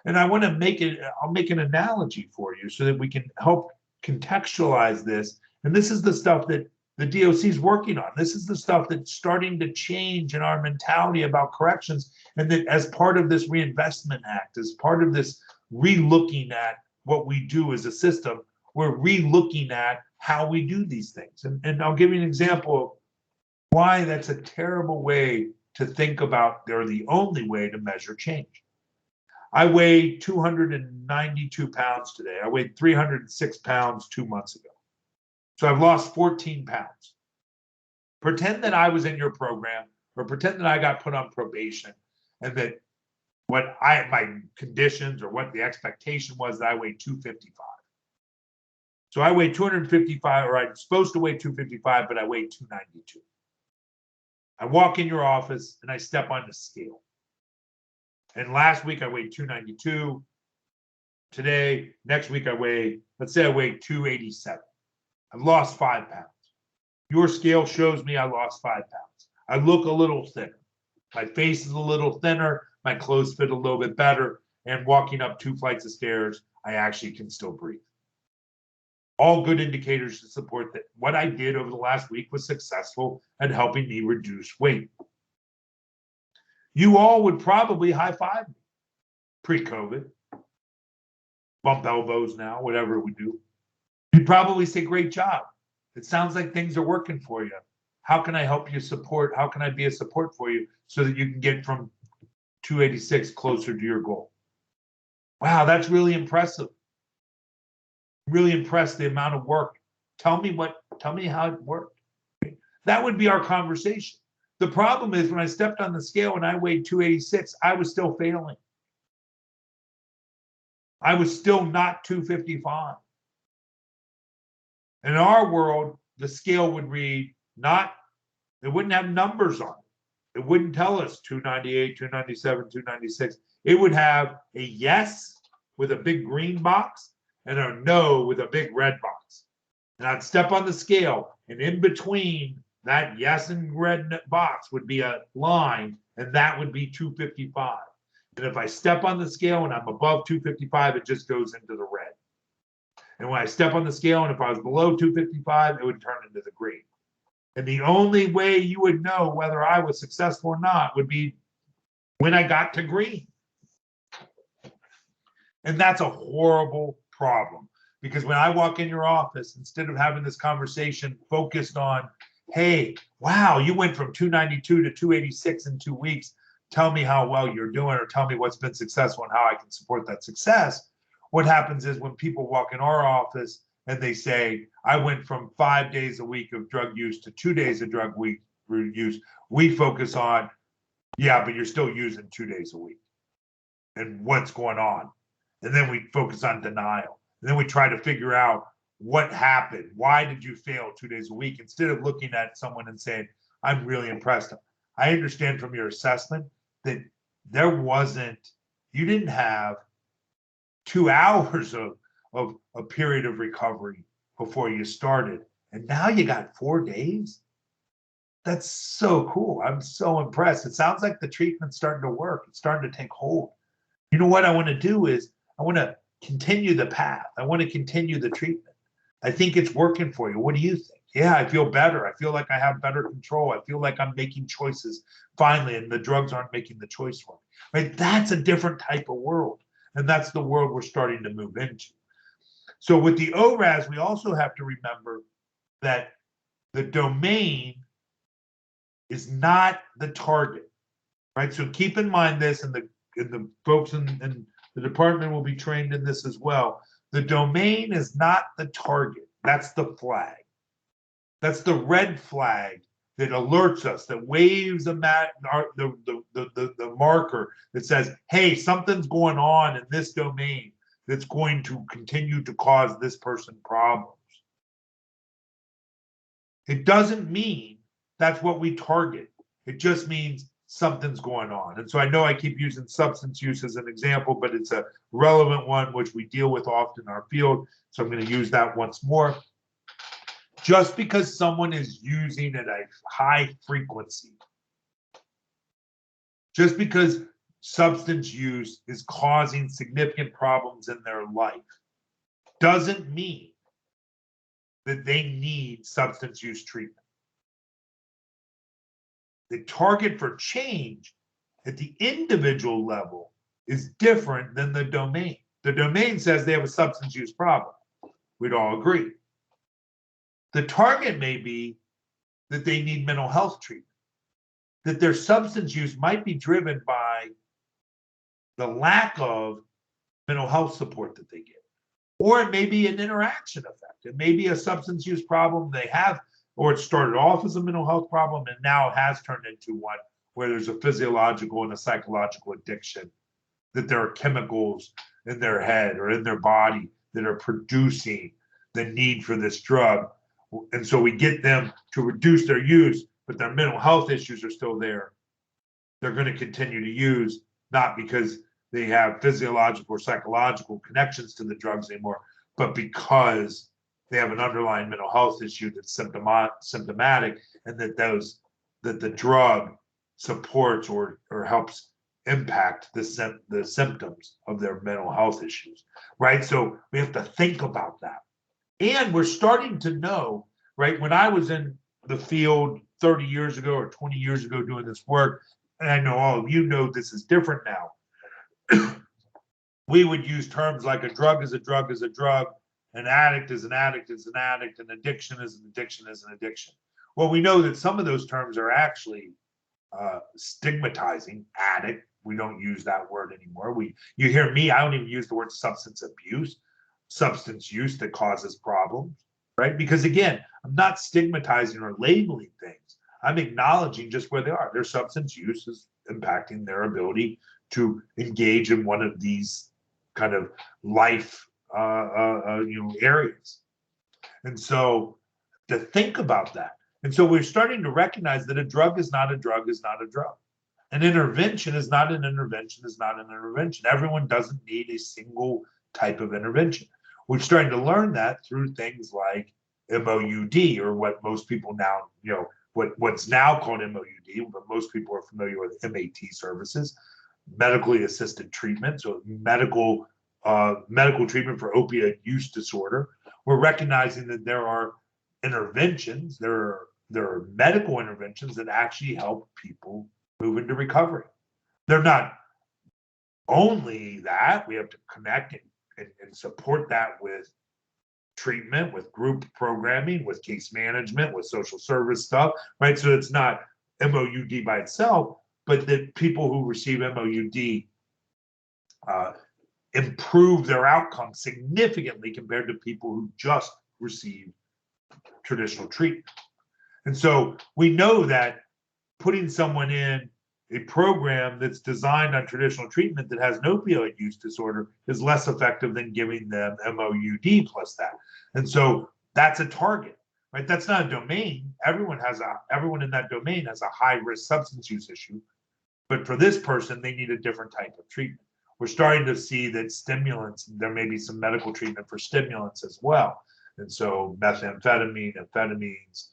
And I want to I'll make an analogy for you so that we can help contextualize this. And this is the stuff that the DOC is working on. This is the stuff that's starting to change in our mentality about corrections. And that as part of this Reinvestment Act, as part of this re-looking at what we do as a system, we're re-looking at how we do these things. And I'll give you an example of why that's a terrible way to think about, or the only way to measure change. I weigh 292 pounds today. I weighed 306 pounds 2 months ago. So I've lost 14 pounds. Pretend that I was in your program, or pretend that I got put on probation, and that my conditions or what the expectation was that I weighed 255. So I weigh 255, or I'm supposed to weigh 255, but I weigh 292. I walk in your office and I step on the scale. And last week I weighed 292. Today, next week let's say I weigh 287. I've lost 5 pounds. Your scale shows me I lost 5 pounds. I look a little thinner. My face is a little thinner. My clothes fit a little bit better. And walking up 2 flights of stairs, I actually can still breathe. All good indicators to support that what I did over the last week was successful at helping me reduce weight. You all would probably high-five me pre-COVID. Bump elbows now, whatever we do. You'd probably say, great job. It sounds like things are working for you. How can I help you support? How can I be a support for you so that you can get from 286 closer to your goal? Wow, that's really impressive. Really impressed the amount of work. Tell me how it worked. That would be our conversation. The problem is when I stepped on the scale and I weighed 286, I was still failing. I was still not 255. In our world, the scale would read it wouldn't have numbers on it. It wouldn't tell us 298, 297, 296. It would have a yes with a big green box and a no with a big red box. And I'd step on the scale, and in between that yes and red box would be a line, and that would be 255. And if I step on the scale and I'm above 255, it just goes into the red. And when I step on the scale, and if I was below 255, it would turn into the green. And the only way you would know whether I was successful or not would be when I got to green. And that's a horrible problem, because when I walk in your office, instead of having this conversation focused on, hey, wow, you went from 292 to 286 in 2 weeks. Tell me how well you're doing, or tell me what's been successful and how I can support that success. What happens is when people walk in our office and they say, I went from 5 days a week of drug use to 2 days of drug use, we focus on, yeah, but you're still using 2 days a week. And what's going on? And then we focus on denial. And then we try to figure out what happened. Why did you fail 2 days a week? Instead of looking at someone and saying, I'm really impressed. I understand from your assessment that you didn't have 2 hours of a period of recovery before you started. And now you got 4 days? That's so cool. I'm so impressed. It sounds like the treatment's starting to work. It's starting to take hold. You know what I want to do is I want to continue the path. I want to continue the treatment. I think it's working for you. What do you think? Yeah, I feel better. I feel like I have better control. I feel like I'm making choices finally, and the drugs aren't making the choice for me. Right? That's a different type of world. And that's the world we're starting to move into. So with the ORAS, we also have to remember that the domain is not the target, right? So keep in mind this, and the folks in the department will be trained in this as well. The domain is not the target. That's the flag. That's the red flag that alerts us, that waves the marker that says, hey, something's going on in this domain that's going to continue to cause this person problems. It doesn't mean that's what we target. It just means something's going on. And so I know I keep using substance use as an example, but it's a relevant one which we deal with often in our field. So I'm going to use that once more. Just because someone is using at a high frequency, just because substance use is causing significant problems in their life, doesn't mean that they need substance use treatment. The target for change at the individual level is different than the domain. The domain says they have a substance use problem. We'd all agree. The target may be that they need mental health treatment, that their substance use might be driven by the lack of mental health support that they get. Or it may be an interaction effect. It may be a substance use problem they have, or it started off as a mental health problem and now it has turned into one where there's a physiological and a psychological addiction, that there are chemicals in their head or in their body that are producing the need for this drug. And so we get them to reduce their use, but their mental health issues are still there. They're going to continue to use, not because they have physiological or psychological connections to the drugs anymore, but because they have an underlying mental health issue that's symptomatic, and that the drug supports or helps impact the symptoms of their mental health issues, right? So we have to think about that. And we're starting to know, right? When I was in the field 30 years ago or 20 years ago doing this work, and I know all of you know this is different now, we would use terms like a drug is a drug is a drug, An addict is an addict is an addict. An addiction is an addiction is an addiction. Well, we know that some of those terms are actually stigmatizing. Addict, we don't use that word anymore. You hear me, I don't even use the word substance abuse, substance use that causes problems, right? Because again, I'm not stigmatizing or labeling things. I'm acknowledging just where they are. Their substance use is impacting their ability to engage in one of these kind of life areas. And so to think about that. And so we're starting to recognize that a drug is not a drug is not a drug. An intervention is not an intervention is not an intervention. Everyone doesn't need a single type of intervention. We're starting to learn that through things like MOUD, or what most people now, what's now called MOUD, but most people are familiar with MAT services, medically assisted treatment, so medical treatment for opioid use disorder. We're recognizing that there are interventions, there are medical interventions that actually help people move into recovery. They're not only that, we have to connect and support that with treatment, with group programming, with case management, with social service stuff, right? So it's not MOUD by itself, but that people who receive MOUD improve their outcome significantly compared to people who just receive traditional treatment. And so we know that putting someone in a program that's designed on traditional treatment that has an opioid use disorder is less effective than giving them MOUD plus that. And so that's a target, right? That's not a domain. Everyone in that domain has a high risk substance use issue, but for this person, they need a different type of treatment. We're starting to see that stimulants, there may be some medical treatment for stimulants as well. And so methamphetamine, amphetamines,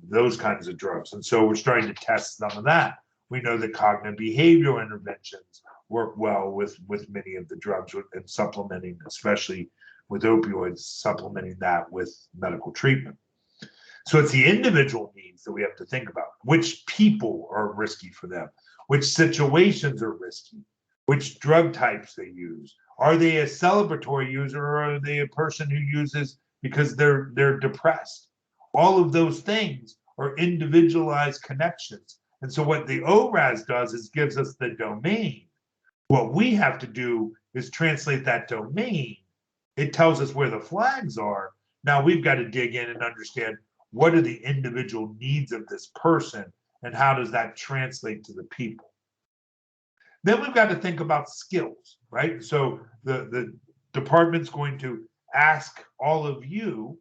those kinds of drugs. And so we're starting to test some of that. We know that cognitive behavioral interventions work well with many of the drugs, and supplementing, especially with opioids, supplementing that with medical treatment. So it's the individual needs that we have to think about. Which people are risky for them? Which situations are risky? Which drug types they use? Are they a celebratory user, or are they a person who uses because they're depressed? All of those things are individualized connections. And so what the ORAS does is gives us the domain. What we have to do is translate that domain. It tells us where the flags are. Now we've got to dig in and understand what are the individual needs of this person and how does that translate to the people. Then we've got to think about skills, right? So the department's going to ask all of you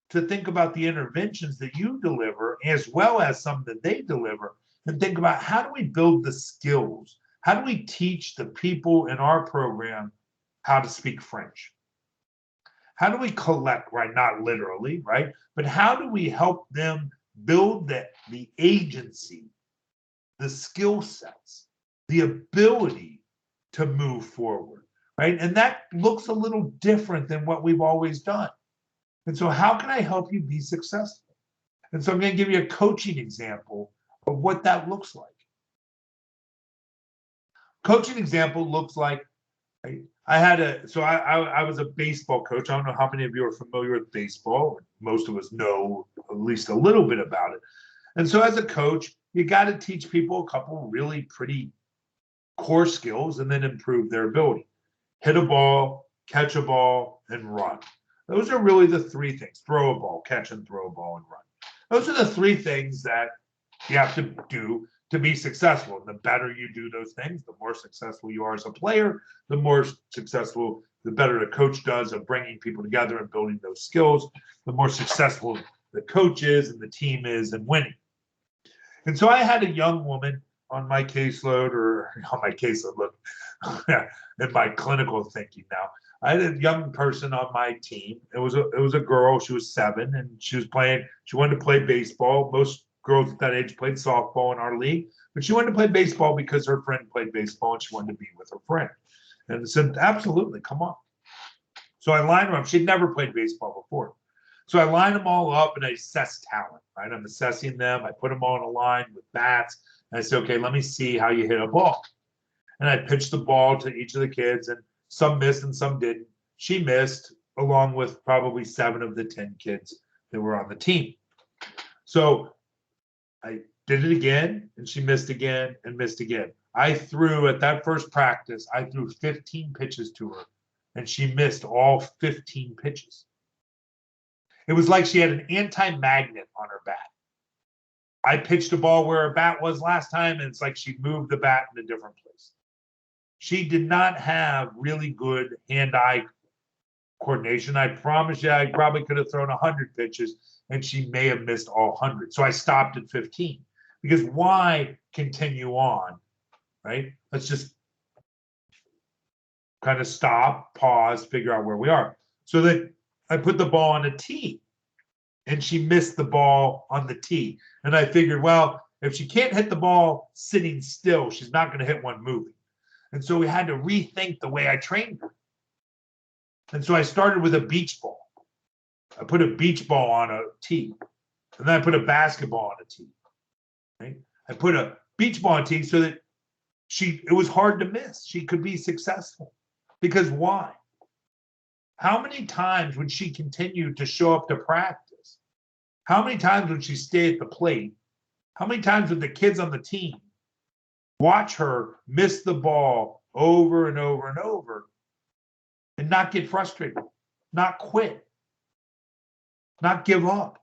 to think about the interventions that you deliver as well as some that they deliver, and think about how do we build the skills? How do we teach the people in our program how to speak French? How do we collect, right? Not literally, right? But how do we help them build the agency, the skill sets, the ability to move forward, right? And that looks a little different than what we've always done. And so how can I help you be successful? And so I'm going to give you a coaching example of what that looks like. Coaching example looks like, I was a baseball coach. I don't know how many of you are familiar with baseball. Most of us know at least a little bit about it. And so as a coach, you got to teach people a couple really pretty core skills and then improve their ability. Hit a ball, catch a ball, and run. Those are really the three things: throw a ball, catch and throw a ball, and run. Those are the three things that you have to do to be successful. And the better you do those things, the more successful you are as a player, the more successful, the better the coach does of bringing people together and building those skills, the more successful the coach is and the team is in winning. And so I had a young woman on my caseload, look, in my clinical thinking now. I had a young person on my team. It was a girl. She was 7, and she wanted to play baseball. Most girls at that age played softball in our league, but she wanted to play baseball because her friend played baseball and she wanted to be with her friend. And I said, absolutely, come on. So I lined her up. She'd never played baseball before. So I line them all up and I assess talent, right? I'm assessing them. I put them all in a line with bats. And I say, okay, let me see how you hit a ball. And I pitched the ball to each of the kids, and some missed and some didn't. She missed. along with probably 7 of the 10 kids that were on the team. So I did it again, and she missed again and missed again. I threw at that first practice, I threw 15 pitches to her, and she missed all 15 pitches. It was like she had an anti-magnet on her bat. I pitched a ball where her bat was last time, and it's like she moved the bat in a different place. She did not have really good hand-eye coordination. I promise you, I probably could have thrown 100 pitches, and she may have missed all 100. So I stopped at 15. Because why continue on, right? Let's just kind of stop, pause, figure out where we are. So that I put the ball on a tee, and she missed the ball on the tee. And I figured, well, if she can't hit the ball sitting still, she's not going to hit one moving. And so we had to rethink the way I trained her. And so I started with a beach ball. I put a beach ball on a tee, and then I put a basketball on a tee. Right? I put a beach ball on a tee so that it was hard to miss. She could be successful. Because why? How many times would she continue to show up to practice? How many times would she stay at the plate? How many times would the kids on the team watch her miss the ball over and over and over and not get frustrated, not quit, not give up?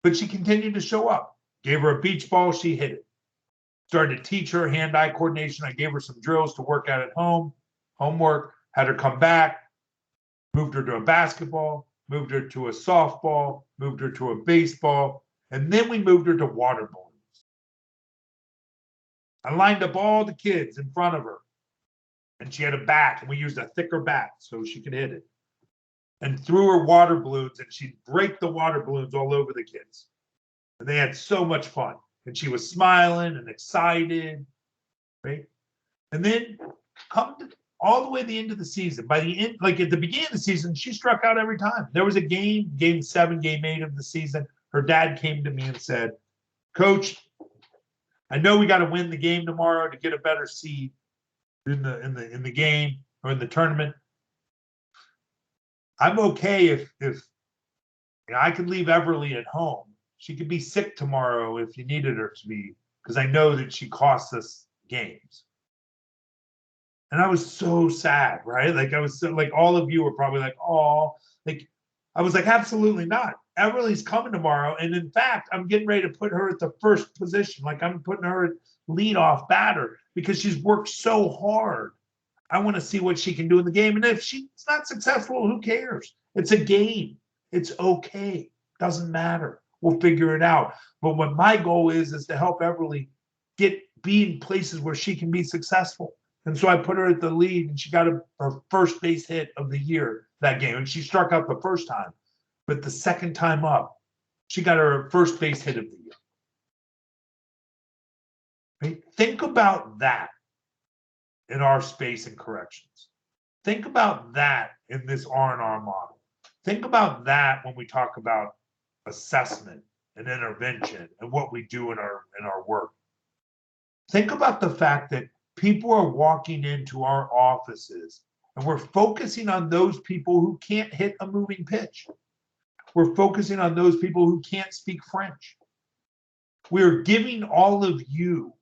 But she continued to show up. Gave her a beach ball, she hit it. Started to teach her hand-eye coordination. I gave her some drills to work out at home, homework, had her come back, moved her to a basketball, moved her to a softball, moved her to a baseball, and then we moved her to water balloons. I lined up all the kids in front of her, and she had a bat, and we used a thicker bat so she could hit it. And threw her water balloons, and she'd break the water balloons all over the kids. And they had so much fun. And she was smiling and excited, right? And then come to all the way to the end of the season. By the end, like at the beginning of the season, she struck out every time. There was a game 7, game 8 of the season. Her dad came to me and said, Coach, I know we got to win the game tomorrow to get a better seed in the game or in the tournament. I'm okay if I could leave Everly at home. She could be sick tomorrow if you needed her to be, because I know that she costs us games. And I was so sad, right? Like I was so, like all of you were probably like, oh, like I was like, absolutely not. Everly's coming tomorrow. And in fact, I'm getting ready to put her at the first position. Like I'm putting her at leadoff batter because she's worked so hard. I want to see what she can do in the game. And if she's not successful, who cares? It's a game. It's okay. Doesn't matter. We'll figure it out. But what my goal is to help Everly be in places where she can be successful. And so I put her at the lead, and she got her first base hit of the year that game. And she struck out the first time. But the second time up, she got her first base hit of the year. Right? Think about that in our space and corrections. Think about that in this RNR model. Think about that when we talk about assessment and intervention and what we do in our work. Think about the fact that people are walking into our offices and we're focusing on those people who can't hit a moving pitch. We're focusing on those people who can't speak French. We're giving all of you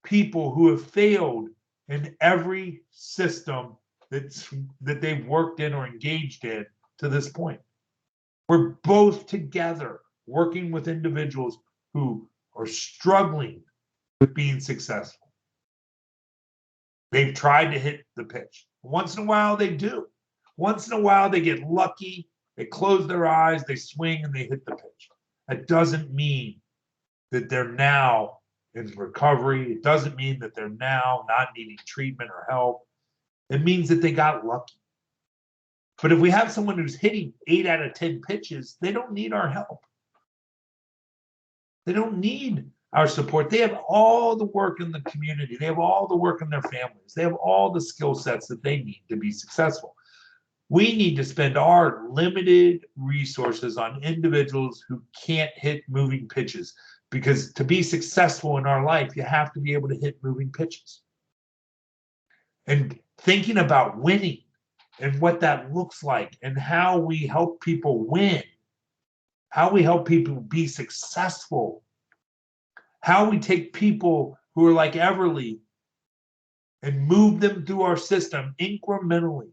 people who have failed in every system that they've worked in or engaged in to this point. We're both together working with individuals who are struggling with being successful. They've tried to hit the pitch. Once in a while, they do. Once in a while, they get lucky. They close their eyes, they swing, and they hit the pitch. That doesn't mean that they're now in recovery. It doesn't mean that they're now not needing treatment or help. It means that they got lucky. But if we have someone who's hitting 8 out of 10 pitches, they don't need our help. They don't need our support. They have all the work in the community. They have all the work in their families. They have all the skill sets that they need to be successful. We need to spend our limited resources on individuals who can't hit moving pitches, because to be successful in our life, you have to be able to hit moving pitches. And thinking about winning and what that looks like and how we help people win, how we help people be successful, how we take people who are like Everly and move them through our system incrementally,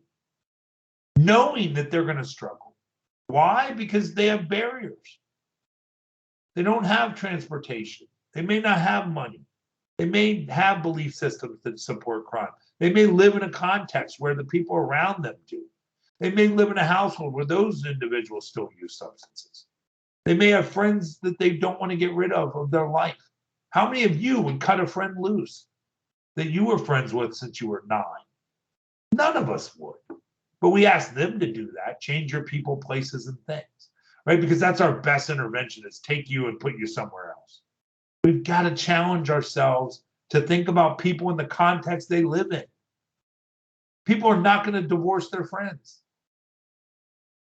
knowing that they're going to struggle. Why? Because they have barriers. They don't have transportation. They may not have money. They may have belief systems that support crime. They may live in a context where the people around them do. They may live in a household where those individuals still use substances. They may have friends that they don't want to get rid of their life. How many of you would cut a friend loose that you were friends with since you were 9? None of us would. But we ask them to do that, change your people, places, and things, right? Because that's our best intervention, is take you and put you somewhere else. We've got to challenge ourselves to think about people in the context they live in. People are not going to divorce their friends.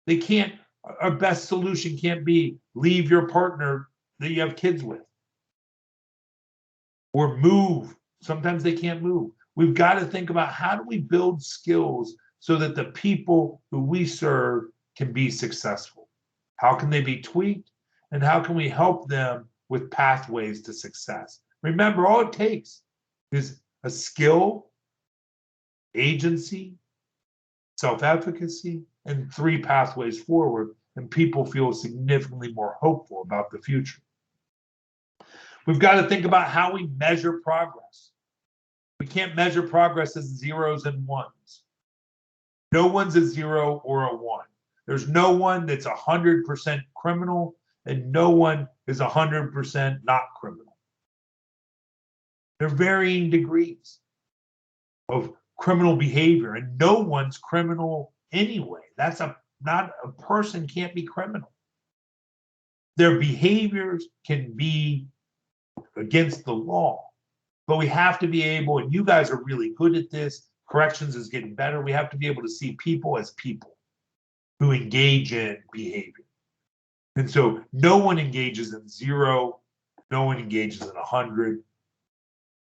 They can't, our best solution can't be leave your partner that you have kids with. Or move. Sometimes they can't move. We've got to think about how do we build skills so that the people who we serve can be successful? How can they be tweaked? And how can we help them with pathways to success? Remember, all it takes is a skill, agency, self-efficacy, and 3 pathways forward, and people feel significantly more hopeful about the future. We've got to think about how we measure progress. We can't measure progress as zeros and ones. No one's a 0 or a 1. There's no one that's 100% criminal, and no one is 100% not criminal. There are varying degrees of criminal behavior, and no one's criminal anyway. That's not a person can't be criminal. Their behaviors can be against the law, but we have to be able, and you guys are really good at this, corrections is getting better, we have to be able to see people as people who engage in behavior. And so no one engages in 0, no one engages in 100.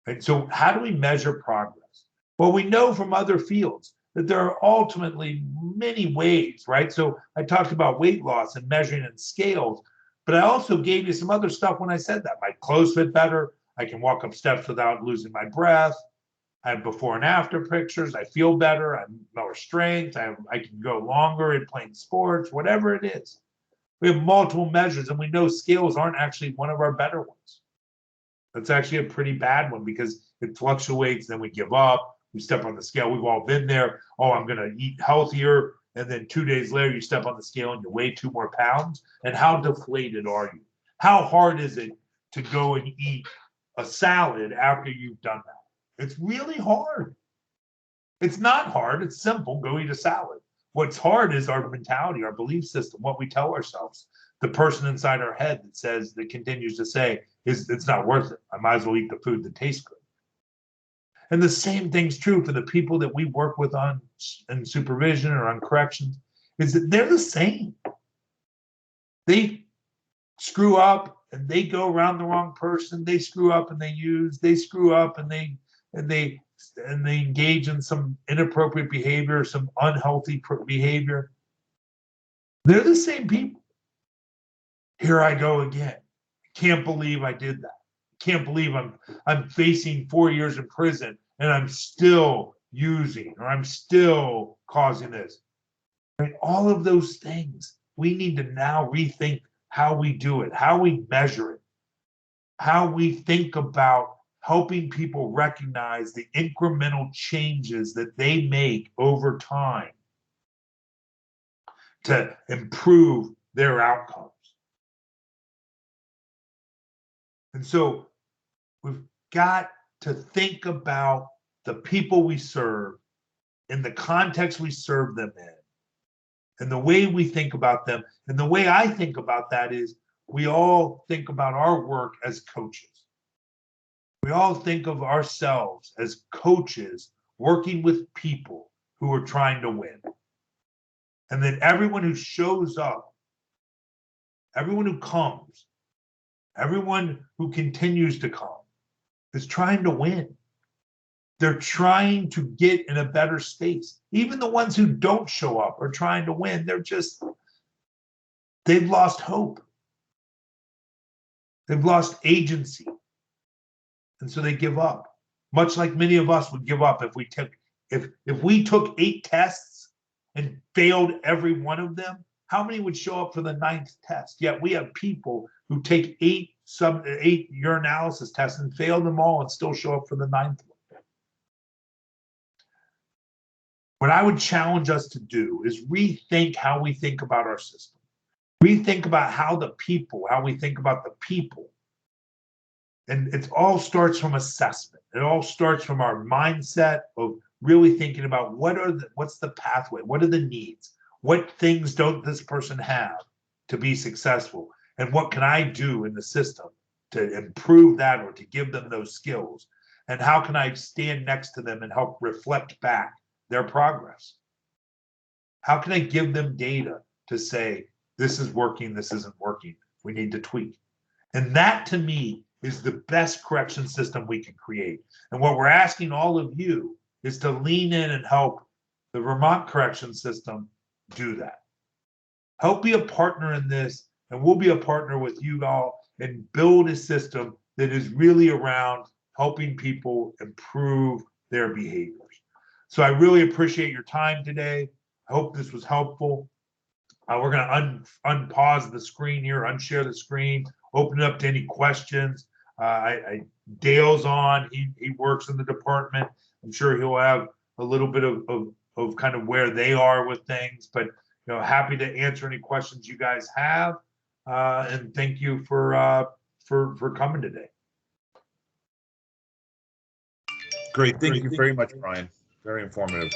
And so how do we measure progress? Well, we know from other fields that there are ultimately many ways, right? So I talked about weight loss and measuring in scales, but I also gave you some other stuff when I said that. My clothes fit better. I can walk up steps without losing my breath. I have before and after pictures. I feel better. I have more strength. I can go longer in playing sports, whatever it is. We have multiple measures, and we know scales aren't actually one of our better ones. That's actually a pretty bad one because it fluctuates, then we give up. We step on the scale. We've all been there. Oh, I'm going to eat healthier. And then 2 days later, you step on the scale and you weigh 2 more pounds. And how deflated are you? How hard is it to go and eat a salad after you've done that? It's really hard. It's not hard. It's simple. Go eat a salad. What's hard is our mentality, our belief system, what we tell ourselves. The person inside our head that continues to say, it's not worth it. I might as well eat the food that tastes good. And the same thing's true for the people that we work with in supervision or on corrections, is that they're the same. They screw up and they go around the wrong person. They screw up and they use. They screw up and they engage in some inappropriate behavior, some unhealthy behavior. They're the same people. Here I go again. Can't believe I did that. Can't believe I'm facing 4 years in prison and I'm still using, or I'm still causing this. Right? All of those things, we need to now rethink how we do it, how we measure it, how we think about helping people recognize the incremental changes that they make over time to improve their outcomes. And so we've got to think about the people we serve in the context we serve them in, and the way we think about them. And the way I think about that is we all think about our work as coaches. We all think of ourselves as coaches working with people who are trying to win. And then everyone who shows up, everyone who comes, everyone who continues to come is trying to win. They're trying to get in a better space. Even the ones who don't show up are trying to win. They've lost hope. They've lost agency. And so they give up. Much like many of us would give up if we took 8 tests and failed every one of them. How many would show up for the 9th test? Yet we have people who take 8 urinalysis tests and fail them all and still show up for the 9th one. What I would challenge us to do is rethink how we think about our system. Rethink about how we think about the people. And it all starts from assessment. It all starts from our mindset of really thinking about what's the pathway? What are the needs? What things don't this person have to be successful? And what can I do in the system to improve that or to give them those skills? And how can I stand next to them and help reflect back their progress? How can I give them data to say, this is working, this isn't working, we need to tweak? And that, to me, is the best correction system we can create. And what we're asking all of you is to lean in and help the Vermont correction system do that. Help be a partner in this, and we'll be a partner with you all and build a system that is really around helping people improve their behaviors. So I really appreciate your time today. I hope this was helpful. We're going to unpause the screen here, unshare the screen, open it up to any questions. Dale's on. He works in the department. I'm sure he'll have a little bit of kind of where they are with things, but happy to answer any questions you guys have. And thank you for coming today. Great. Thank you very much, Brian. Very informative.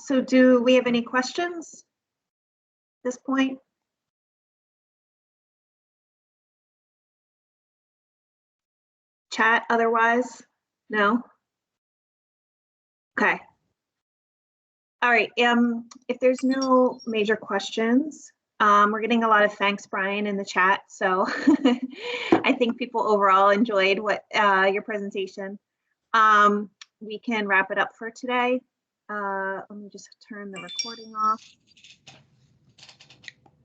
So do we have any questions at this point? Chat otherwise? No? Okay. All right. If there's no major questions, we're getting a lot of thanks, Brian, in the chat. So I think people overall enjoyed your presentation. We can wrap it up for today. Let me just turn the recording off.